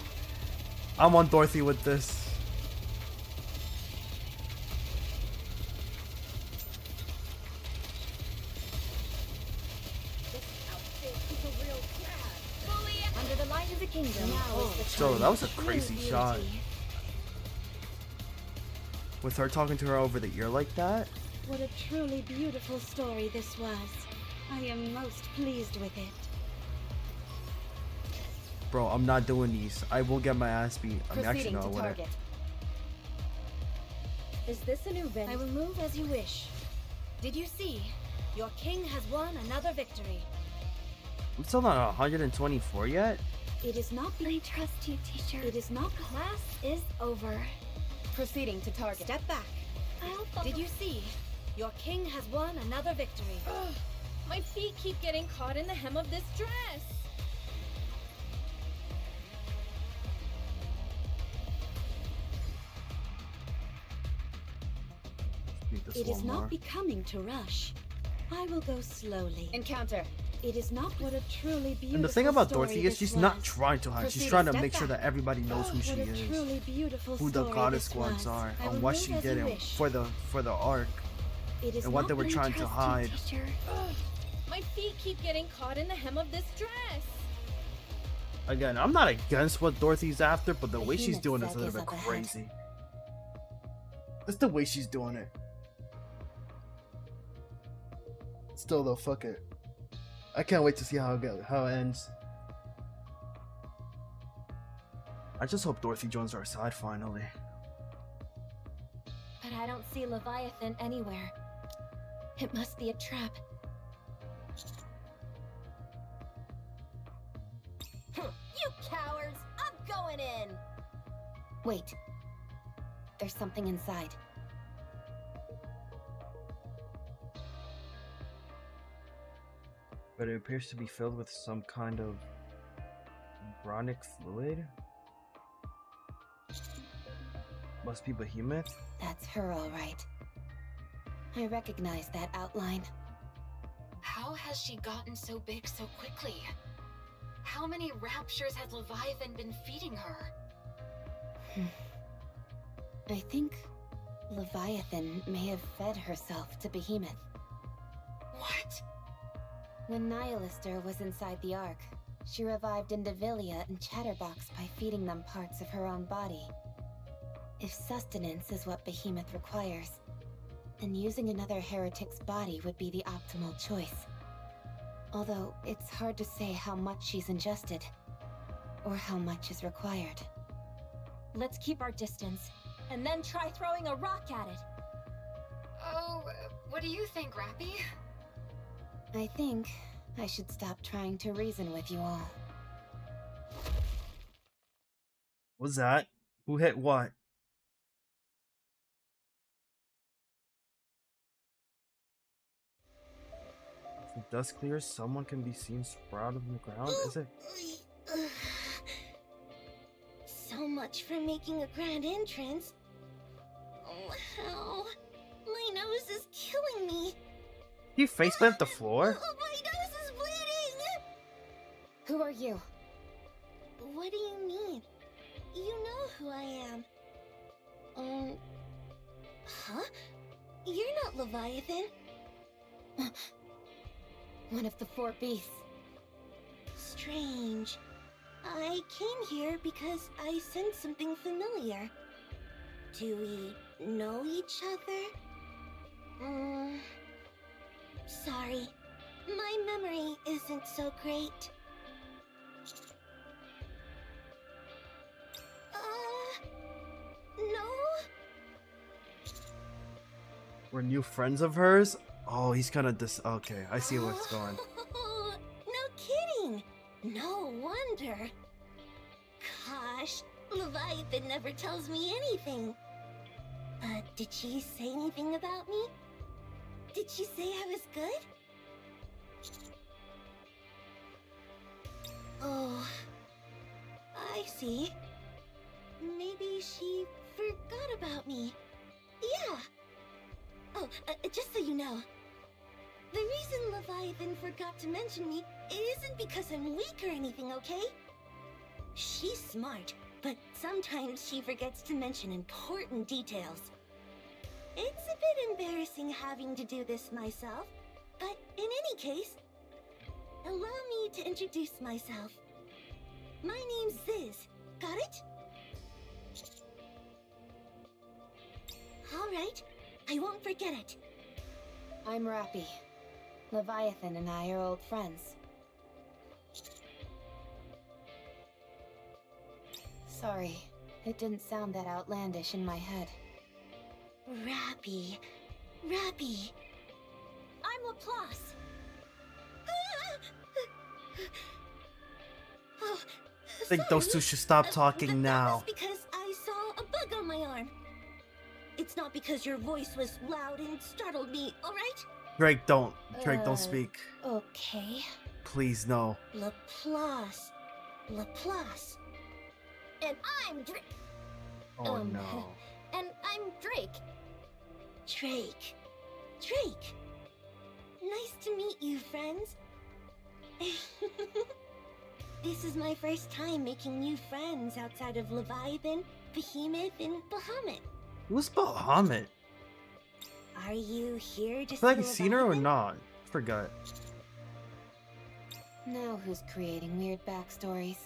Speaker 1: I'm on Dorothy with this.
Speaker 6: Under the light of the kingdom.
Speaker 7: Now is the
Speaker 1: So
Speaker 7: time
Speaker 1: that was a
Speaker 7: of true
Speaker 1: crazy shot.
Speaker 7: beauty.
Speaker 1: With her talking to her over the ear like that.
Speaker 7: What a truly beautiful story this was. I am most pleased with it.
Speaker 1: Bro, I'm not doing these. I will get my ass beat. I mean, actually,
Speaker 6: Proceeding
Speaker 1: no, I
Speaker 6: to
Speaker 1: wouldn't.
Speaker 6: target.
Speaker 10: Is this a new venue?
Speaker 6: I will move as you wish. Did you see? Your king has won another victory.
Speaker 1: We still not 124 yet?
Speaker 7: It is not
Speaker 6: I trust you, teacher.
Speaker 7: It is not
Speaker 6: Class is over. Proceeding to target. Step back.
Speaker 10: I'll follow.
Speaker 6: Did you see? Your king has won another victory.
Speaker 10: Ugh, my feet keep getting caught in the hem of this dress.
Speaker 1: Need this
Speaker 7: It
Speaker 1: one
Speaker 7: is
Speaker 1: more.
Speaker 7: not becoming to rush. I will go slowly.
Speaker 6: Encounter.
Speaker 7: It is not what a truly beautiful
Speaker 1: And the thing about
Speaker 7: story
Speaker 1: Dorothy is
Speaker 7: this
Speaker 1: she's
Speaker 7: was.
Speaker 1: not trying to hide. She's
Speaker 6: Proceed
Speaker 1: trying
Speaker 6: a
Speaker 1: to
Speaker 6: step
Speaker 1: make sure
Speaker 6: back.
Speaker 1: that everybody knows who
Speaker 7: What
Speaker 1: she
Speaker 7: a
Speaker 1: is.
Speaker 7: truly beautiful
Speaker 1: Who the
Speaker 7: story
Speaker 1: goddess
Speaker 7: this
Speaker 1: squads
Speaker 7: was.
Speaker 1: are.
Speaker 7: I will
Speaker 1: And what
Speaker 7: move
Speaker 1: she
Speaker 7: as
Speaker 1: did
Speaker 7: you
Speaker 1: and
Speaker 7: wish.
Speaker 1: for the Ark.
Speaker 7: It is
Speaker 1: And what
Speaker 7: not
Speaker 1: they were
Speaker 7: what
Speaker 1: trying to hide.
Speaker 10: Ugh, my feet keep getting caught in the hem of this dress.
Speaker 1: Again, I'm not against what Dorothy's after, but the way she's
Speaker 7: Behemoth
Speaker 1: doing it is a
Speaker 7: set
Speaker 1: little
Speaker 7: is
Speaker 1: bit
Speaker 7: up ahead.
Speaker 1: crazy. That's the way she's doing it. Still though, fuck it. I can't wait to see how it ends. I just hope Dorothy joins our side finally.
Speaker 6: But I don't see Leviathan anywhere. It must be a trap.
Speaker 5: You cowards! I'm going in!
Speaker 6: Wait. There's something inside.
Speaker 1: But it appears to be filled with some kind of bronic fluid. Must be Behemoth.
Speaker 6: That's her, all right. I recognize that outline.
Speaker 4: How has she gotten so big so quickly? How many raptures has Leviathan been feeding her?
Speaker 6: I think Leviathan may have fed herself to Behemoth.
Speaker 4: What?
Speaker 6: When Nihilister was inside the Ark, she revived Indivilia and Chatterbox by feeding them parts of her own body. If sustenance is what Behemoth requires, then using another heretic's body would be the optimal choice. Although, it's hard to say how much she's ingested, or how much is required.
Speaker 5: Let's keep our distance, and then try throwing a rock at it.
Speaker 4: Oh, what do you think, Rappy?
Speaker 6: I think I should stop trying to reason with you all.
Speaker 1: What's that? Who hit what? If the dust clears, someone can be seen sprouted on the ground. Is it?
Speaker 7: So much for making a grand entrance. Oh, how? My nose is killing me.
Speaker 1: You face plant the floor?
Speaker 7: Oh, my nose is bleeding!
Speaker 6: Who are you?
Speaker 7: What do you mean? You know who I am. Huh? You're not Leviathan.
Speaker 6: One of the 4 beasts.
Speaker 7: Strange. I came here because I sensed something familiar. Do we know each other? Sorry. My memory isn't so great. No?
Speaker 1: We're new friends of hers? Oh, he's kind of okay, I see what's going.
Speaker 7: No kidding. No wonder. Gosh, Leviathan never tells me anything. Did she say anything about me? Did she say I was good? Oh, I see. Maybe she forgot about me. Yeah. Oh, just so you know, the reason Leviathan forgot to mention me isn't because I'm weak or anything, okay? She's smart, but sometimes she forgets to mention important details. It's a bit embarrassing having to do this myself, but in any case, allow me to introduce myself. My name's Ziz. Got it? All right. I won't forget it.
Speaker 6: I'm Rappy. Leviathan and I are old friends. Sorry, it didn't sound that outlandish in my head.
Speaker 7: Rappy. Rappy. I'm Laplace. Oh,
Speaker 1: I think those two
Speaker 7: sorry.
Speaker 1: should stop talking now.
Speaker 7: That's because I saw a bug on my arm. It's not because your voice was loud and startled me, alright?
Speaker 1: Drake, don't speak.
Speaker 7: Okay.
Speaker 1: Please, no.
Speaker 7: Laplace. Laplace.
Speaker 5: And I'm Drake.
Speaker 1: Oh no.
Speaker 5: And I'm Drake.
Speaker 7: Drake. Drake. Nice to meet you, friends. This is my first time making new friends outside of Leviathan, Behemoth, and Bahamut.
Speaker 1: Who's Bahamut?
Speaker 7: Are you here to
Speaker 1: I feel like
Speaker 7: see
Speaker 1: I've seen her or
Speaker 7: Leviathan?
Speaker 1: not. Forgot.
Speaker 6: Now who's creating weird backstories?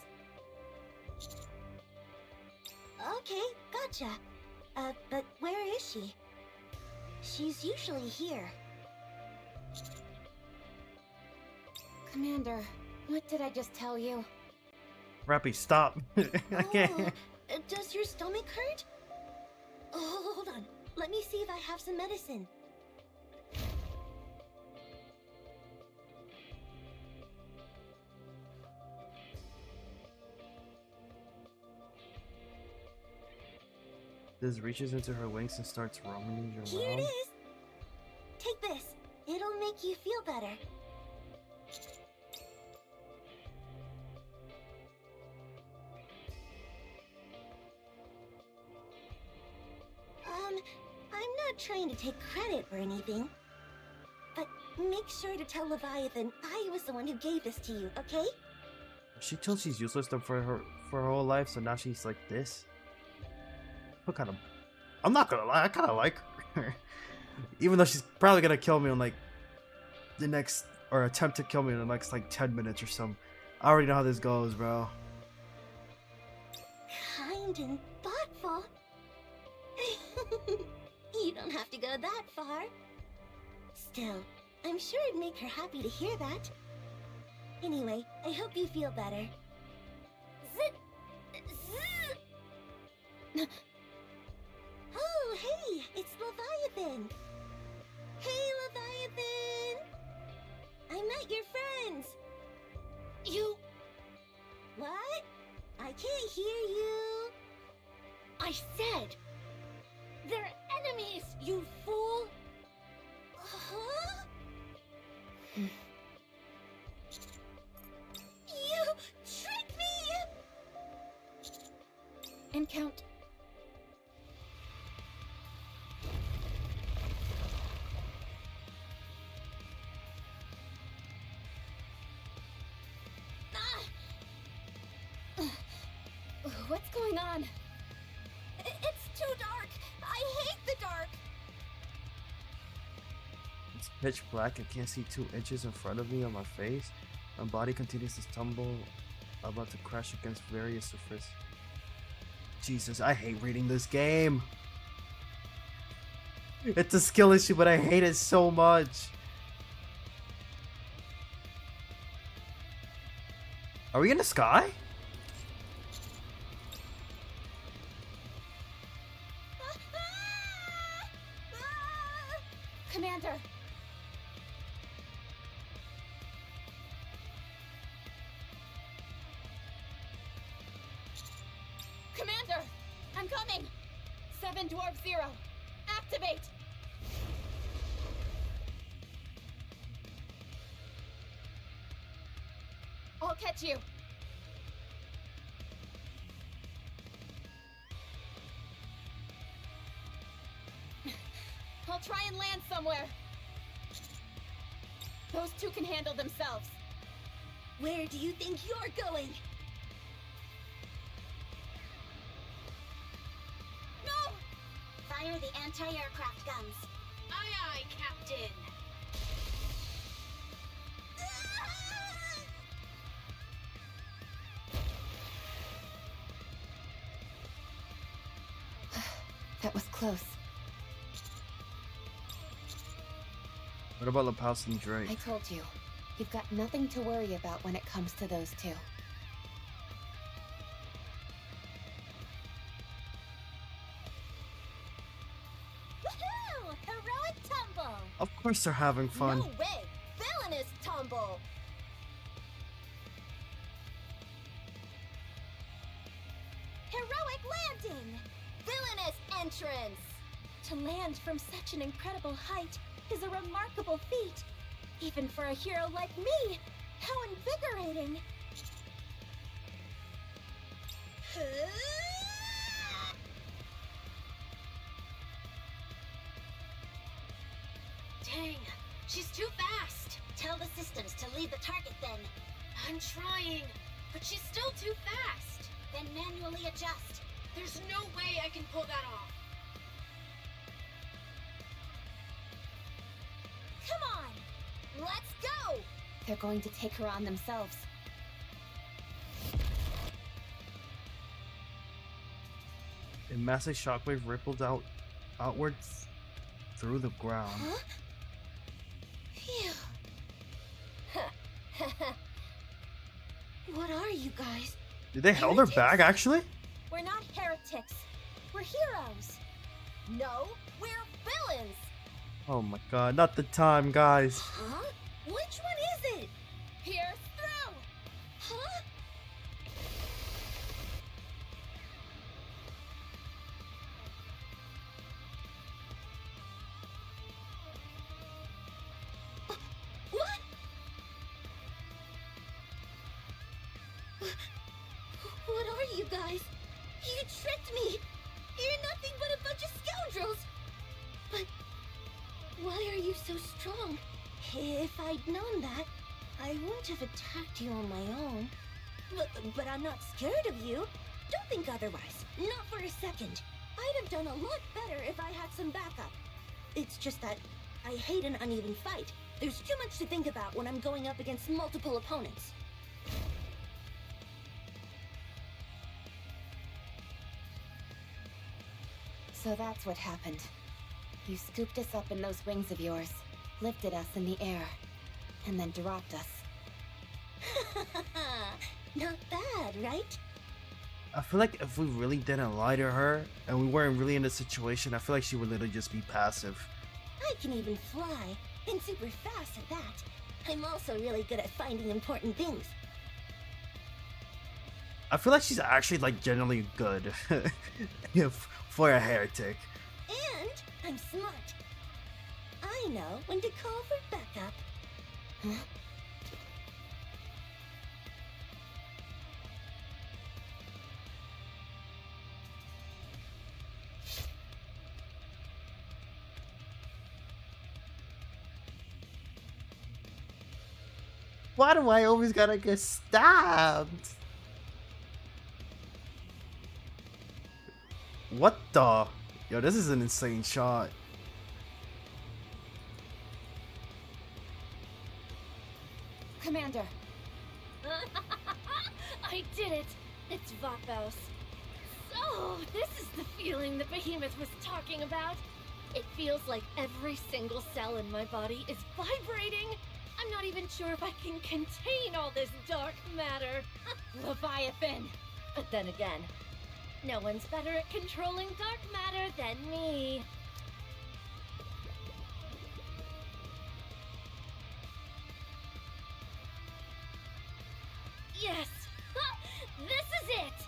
Speaker 7: Okay, gotcha. But where is she? She's usually here.
Speaker 6: Commander, what did I just tell you?
Speaker 1: Rappy, stop. I can't.
Speaker 7: Does your stomach hurt? Oh, hold on. Let me see if I have some medicine.
Speaker 1: Liz reaches into her wings and starts roaming around.
Speaker 7: Here it is. Take this. It'll make you feel better. I'm
Speaker 3: not trying to take credit or anything. But make sure to tell Leviathan I was the one who gave this to you, okay?
Speaker 1: She told she's useless for her whole life, so now she's like this. What kind of? I'm not gonna lie, I kind of like her, even though she's probably gonna kill me in like the next, or attempt to kill me in the next like 10 minutes or something. I already know how this goes, bro.
Speaker 3: Kind and thoughtful. You don't have to go that far. Still, I'm sure it'd make her happy to hear that. Anyway, I hope you feel better. Oh, hey, it's Leviathan. Hey, Leviathan. I met your friends.
Speaker 9: You...
Speaker 3: What? I can't hear you.
Speaker 9: I said... They're enemies, you fool!
Speaker 3: Huh?
Speaker 6: Hmm.
Speaker 3: You tricked me!
Speaker 4: And count. What's going on?
Speaker 5: It's too dark. I hate the dark.
Speaker 1: It's pitch black. I can't see 2 inches in front of me on my face. My body continues to stumble, about to crash against various surfaces. Jesus, I hate reading this game. It's a skill issue, but I hate it so much. Are we in the sky?
Speaker 4: Commander! Commander! I'm coming! 7 Dwarf 0. Activate! I'll catch you. I'll try and land somewhere. Those 2 can handle themselves.
Speaker 3: Where do you think you're going?
Speaker 5: No!
Speaker 3: Fire the anti-aircraft guns.
Speaker 9: Aye, aye, Captain.
Speaker 6: That was close.
Speaker 1: What about Lapaus and Drake?
Speaker 6: I told you, you've got nothing to worry about when it comes to those 2.
Speaker 5: Woohoo! Heroic tumble!
Speaker 1: Of course they're having fun.
Speaker 5: No way! Villainous tumble! Heroic landing! Villainous entrance!
Speaker 3: To land from such an incredible height is a remarkable feat. Even for a hero like me. How invigorating!
Speaker 9: Dang, she's too fast.
Speaker 3: Tell the systems to leave the target then.
Speaker 9: I'm trying, but she's still too fast.
Speaker 3: Then manually adjust.
Speaker 9: There's no way I can pull that off.
Speaker 5: Come on! Let's go!
Speaker 6: They're going to take her on themselves.
Speaker 1: A massive shockwave rippled outwards through the ground.
Speaker 3: Huh? Phew. What are you guys?
Speaker 1: Did they hold her back, actually?
Speaker 3: We're not heretics. We're heroes.
Speaker 5: No, we're villains!
Speaker 1: Oh my god, not the time, guys.
Speaker 3: Huh? Which one is it?
Speaker 4: Pierce through!
Speaker 3: Huh? What? What are you guys? You tricked me! You're nothing but a bunch of scoundrels!
Speaker 5: But why are you so strong? If I'd known that, I wouldn't have attacked you on my own. But I'm not scared of you. Don't think otherwise. Not for a second. I'd have done a lot better if I had some backup. It's just that I hate an uneven fight. There's too much to think about when I'm going up against multiple opponents.
Speaker 6: So that's what happened. You scooped us up in those wings of yours, lifted us in the air, and then dropped us.
Speaker 5: Not bad, right?
Speaker 1: I feel like if we really didn't lie to her and we weren't really in a situation, I feel like she would literally just be passive.
Speaker 5: I can even fly, and super fast at that. I'm also really good at finding important things.
Speaker 1: I feel like she's actually like generally good for a heretic.
Speaker 5: And I'm smart. I know when to call for backup.
Speaker 6: Huh?
Speaker 1: Why do I always gotta get stabbed? What the? Yo, this is an insane shot.
Speaker 6: Commander!
Speaker 7: I did it! It's Vapos. So, this is the feeling the behemoth was talking about. It feels like every single cell in my body is vibrating. I'm not even sure if I can contain all this dark matter. Leviathan! But then again, no one's better at controlling dark matter than me. Yes! This is it!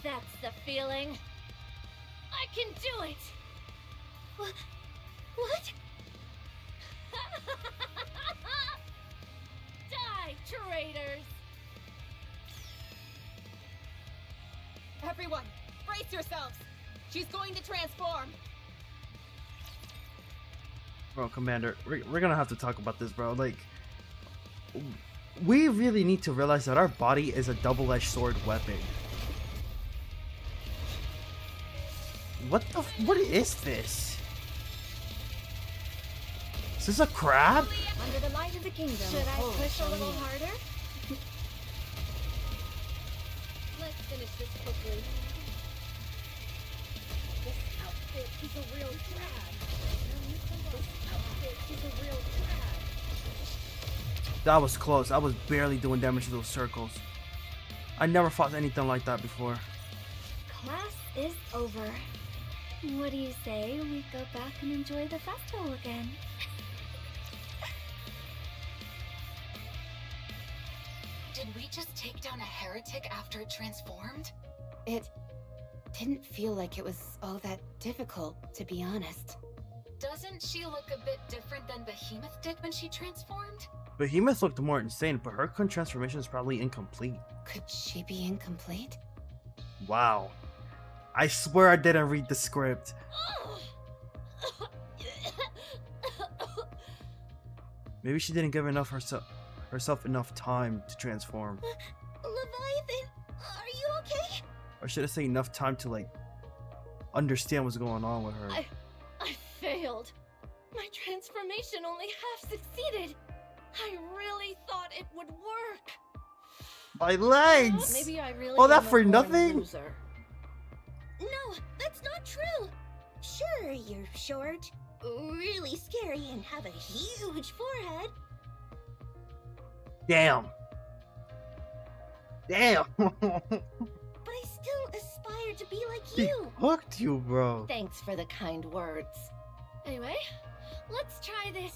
Speaker 7: That's the feeling. I can do it!
Speaker 5: What?
Speaker 7: Die, traitors!
Speaker 4: Everyone, brace yourselves! She's going to transform!
Speaker 1: Bro, Commander, we're gonna have to talk about this, bro. Like, we really need to realize that our body is a double-edged sword weapon. What is this? Is this a crab?
Speaker 7: Under the light of the kingdom. Should I push a little harder? Let's finish this quickly. This outfit is a real drag. This outfit is a real drag.
Speaker 1: That was close. I was barely doing damage to those circles. I never fought anything like that before.
Speaker 2: Class is over. What do you say we go back and enjoy the festival again?
Speaker 4: Did we just take down a heretic after it transformed?
Speaker 6: It didn't feel like it was all that difficult, to be honest.
Speaker 4: Doesn't she look a bit different than Behemoth did when she transformed?
Speaker 1: Behemoth looked more insane, but her transformation is probably incomplete.
Speaker 6: Could she be incomplete?
Speaker 1: Wow. I swear I didn't read the script. Maybe she didn't give herself enough time to transform.
Speaker 5: Leviathan, are you okay?
Speaker 1: Or should I say enough time to, like, understand what's going on with her?
Speaker 7: I failed. My transformation only half succeeded. I really thought it would work.
Speaker 1: My legs!
Speaker 7: Maybe I really
Speaker 1: All that
Speaker 7: am a
Speaker 1: for
Speaker 7: born
Speaker 1: nothing?
Speaker 7: loser.
Speaker 5: No, that's not true. Sure, you're short, really scary, and have a huge forehead.
Speaker 1: Damn. Damn.
Speaker 5: But I still aspire to be like
Speaker 1: He
Speaker 5: you.
Speaker 1: hooked you, bro.
Speaker 7: Thanks for the kind words. Anyway, let's try this.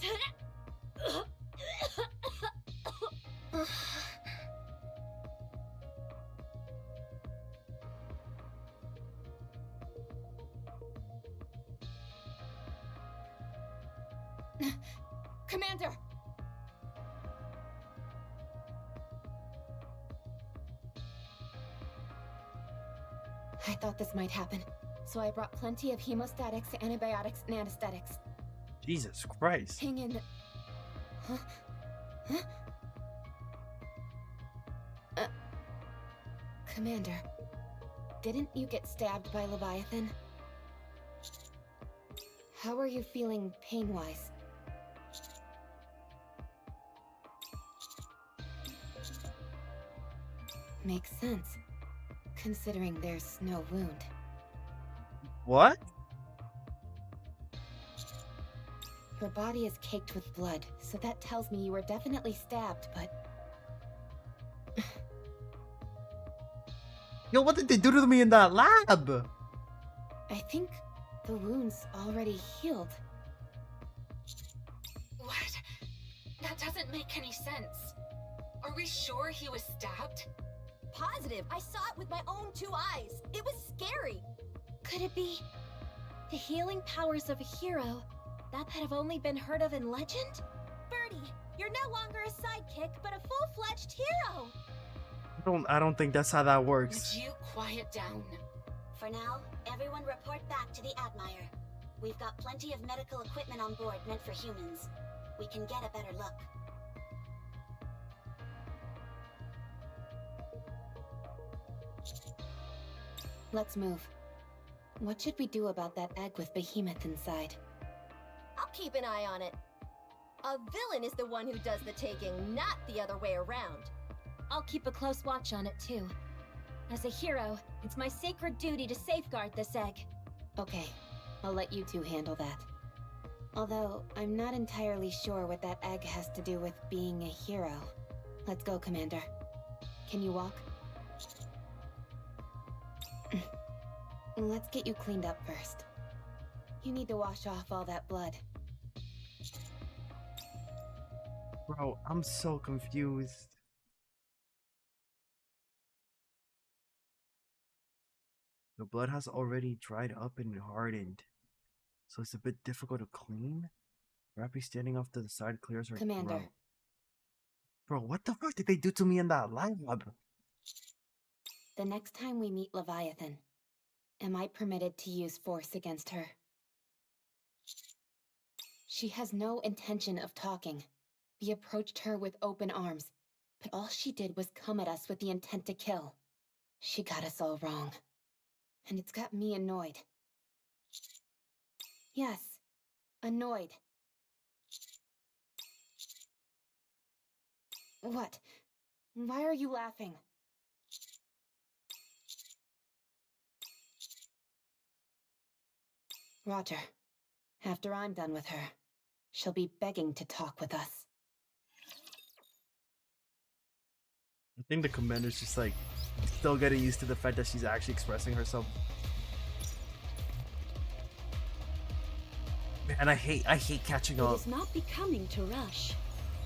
Speaker 4: Commander!
Speaker 6: I thought this might happen. so I brought plenty of hemostatics, antibiotics, and anesthetics.
Speaker 1: Jesus Christ.
Speaker 6: Hang in. Huh? Huh? Commander, didn't you get stabbed by Leviathan? How are you feeling pain-wise? Makes sense, considering there's no wound.
Speaker 1: What?
Speaker 6: Your body is caked with blood, so that tells me you were definitely stabbed, but...
Speaker 1: Yo, what did they do to me in that lab?
Speaker 6: I think the wound's already healed.
Speaker 4: What? That doesn't make any sense. Are we sure he was stabbed?
Speaker 5: Positive. I saw it with my own 2 eyes. It was scary.
Speaker 7: Could it be the healing powers of a hero that have only been heard of in legend?
Speaker 5: Birdie, you're no longer a sidekick, but a full-fledged hero.
Speaker 1: I don't think that's how that works.
Speaker 4: Would you quiet down?
Speaker 3: For now, everyone report back to the Admire. We've got plenty of medical equipment on board meant for humans. We can get a better look.
Speaker 6: Let's move. What should we do about that egg with Behemoth inside?
Speaker 5: I'll keep an eye on it. A villain is the one who does the taking, not the other way around.
Speaker 7: I'll keep a close watch on it too. As a hero, it's my sacred duty to safeguard this egg.
Speaker 6: Okay, I'll let you two handle that. Although, I'm not entirely sure what that egg has to do with being a hero. Let's go, Commander. Can you walk? Let's get you cleaned up first. You need to wash off all that blood.
Speaker 1: Bro, I'm so confused. The blood has already dried up and hardened, so it's a bit difficult to clean. Rappy standing off to the side clears her
Speaker 6: Commander.
Speaker 1: throat. Bro, what the fuck did they do to me in that lab?
Speaker 6: The next time we meet Leviathan, am I permitted to use force against her? She has no intention of talking. We approached her with open arms, but all she did was come at us with the intent to kill. She got us all wrong. And it's got me annoyed. Yes, annoyed. What? Why are you laughing? Roger. After I'm done with her, she'll be begging to talk with us.
Speaker 1: I think the commander's just like still getting used to the fact that she's actually expressing herself. Man, I hate catching
Speaker 7: It
Speaker 1: up.
Speaker 7: is not becoming to rush.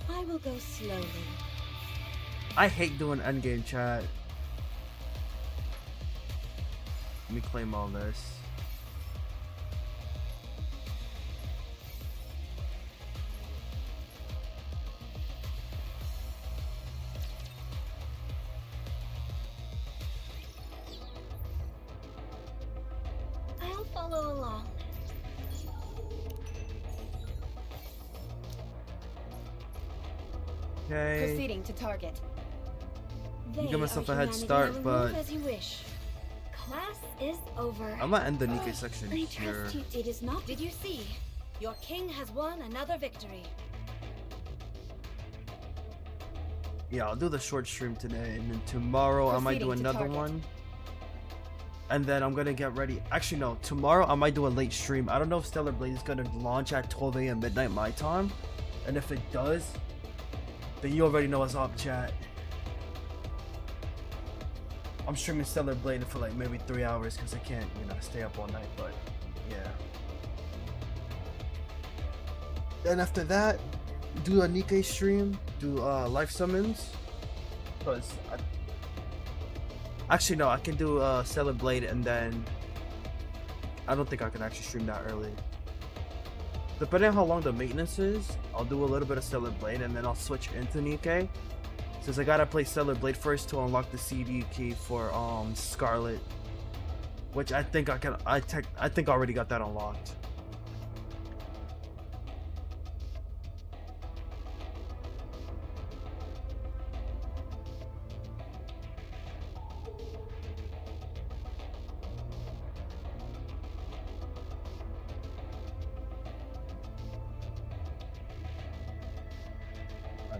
Speaker 7: I will go slowly.
Speaker 1: I hate doing endgame chat. Let me claim all this.
Speaker 7: I'll follow along.
Speaker 1: Okay.
Speaker 6: Proceeding to target.
Speaker 1: You give myself
Speaker 7: They
Speaker 1: a
Speaker 7: are
Speaker 1: head
Speaker 7: humanity.
Speaker 1: start,
Speaker 7: Move
Speaker 1: but
Speaker 7: as you wish. Class is over.
Speaker 1: I'm gonna end the NIKKE section
Speaker 7: I
Speaker 1: here.
Speaker 7: trust you. It is not.
Speaker 10: Did you see? Your king has won another victory.
Speaker 1: Yeah, I'll do the short stream today, and then tomorrow I might do
Speaker 6: Proceeding to
Speaker 1: another
Speaker 6: target.
Speaker 1: one. And then I'm gonna get ready. Actually, no, tomorrow I might do a late stream. I don't know if Stellar Blade is gonna launch at 12 a.m. midnight my time. And if it does, then you already know what's up, chat. I'm streaming Stellar Blade for like maybe 3 hours because I can't, stay up all night, but yeah. Then after that, do a NIKKE stream, do live summons. Because actually no, I can do Stellar Blade and then I don't think I can actually stream that early. Depending on how long the maintenance is, I'll do a little bit of Stellar Blade and then I'll switch into NIKKE. Since I gotta play Stellar Blade first to unlock the CD key for Scarlet. which I think I can. I think I already got that unlocked.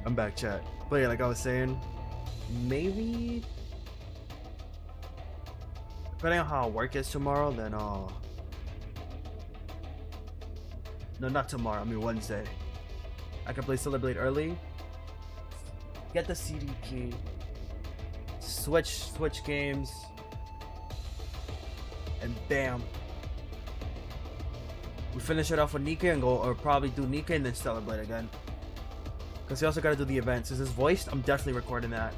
Speaker 1: I'm back, chat. But yeah, like I was saying, maybe depending on how work is tomorrow, then no, not tomorrow. I mean Wednesday. I can play Stellarblade early, get the CD key, switch games, and bam, we finish it off with NIKKE and go, or probably do NIKKE and then Stellarblade again. Because you also gotta do the events. Since it's voiced, I'm definitely recording that.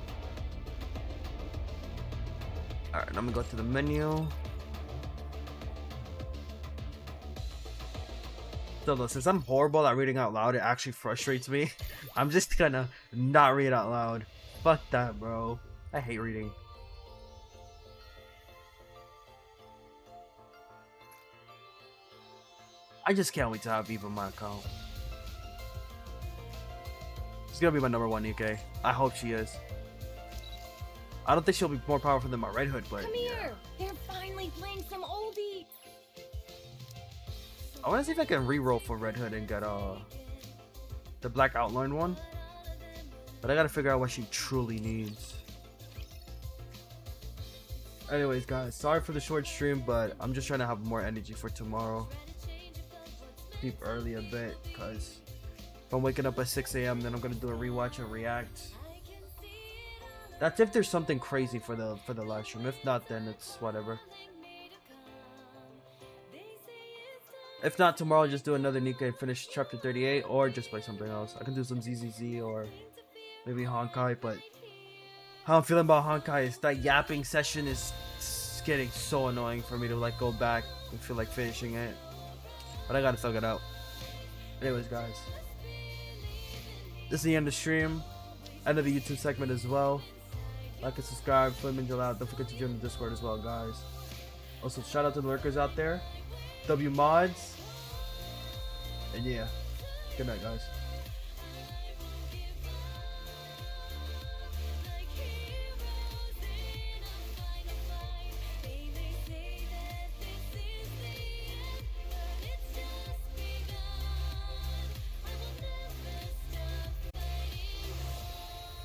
Speaker 1: Alright, I'm gonna go to the menu. So though, since I'm horrible at reading out loud, it actually frustrates me. I'm just gonna not read out loud. Fuck that, bro. I hate reading. I just can't wait to have Eva on my account. She's gonna be my number one NIKKE. I hope she is. I don't think she'll be more powerful than my Red Hood, but
Speaker 10: Come here! They're finally playing some oldie!
Speaker 1: I wanna see if I can re-roll for Red Hood and get the Black Outline one. But I gotta figure out what she truly needs. Anyways guys, sorry for the short stream, but I'm just trying to have more energy for tomorrow. Sleep early a bit, cause if I'm waking up at 6 AM, then I'm gonna do a rewatch and react. That's if there's something crazy for the live stream. If not, then it's whatever. If not, tomorrow I'll just do another NIKKE and finish chapter 38, or just play something else. I can do some ZZZ or maybe Honkai, but how I'm feeling about Honkai is that yapping session is getting so annoying for me to like go back and feel like finishing it. But I gotta thug it out. Anyways guys, this is the end of the stream, end of the YouTube segment as well. Like and subscribe, flame and out. Don't forget to join the Discord as well, guys. Also, shout out to the lurkers out there. W mods. And yeah, good night, guys.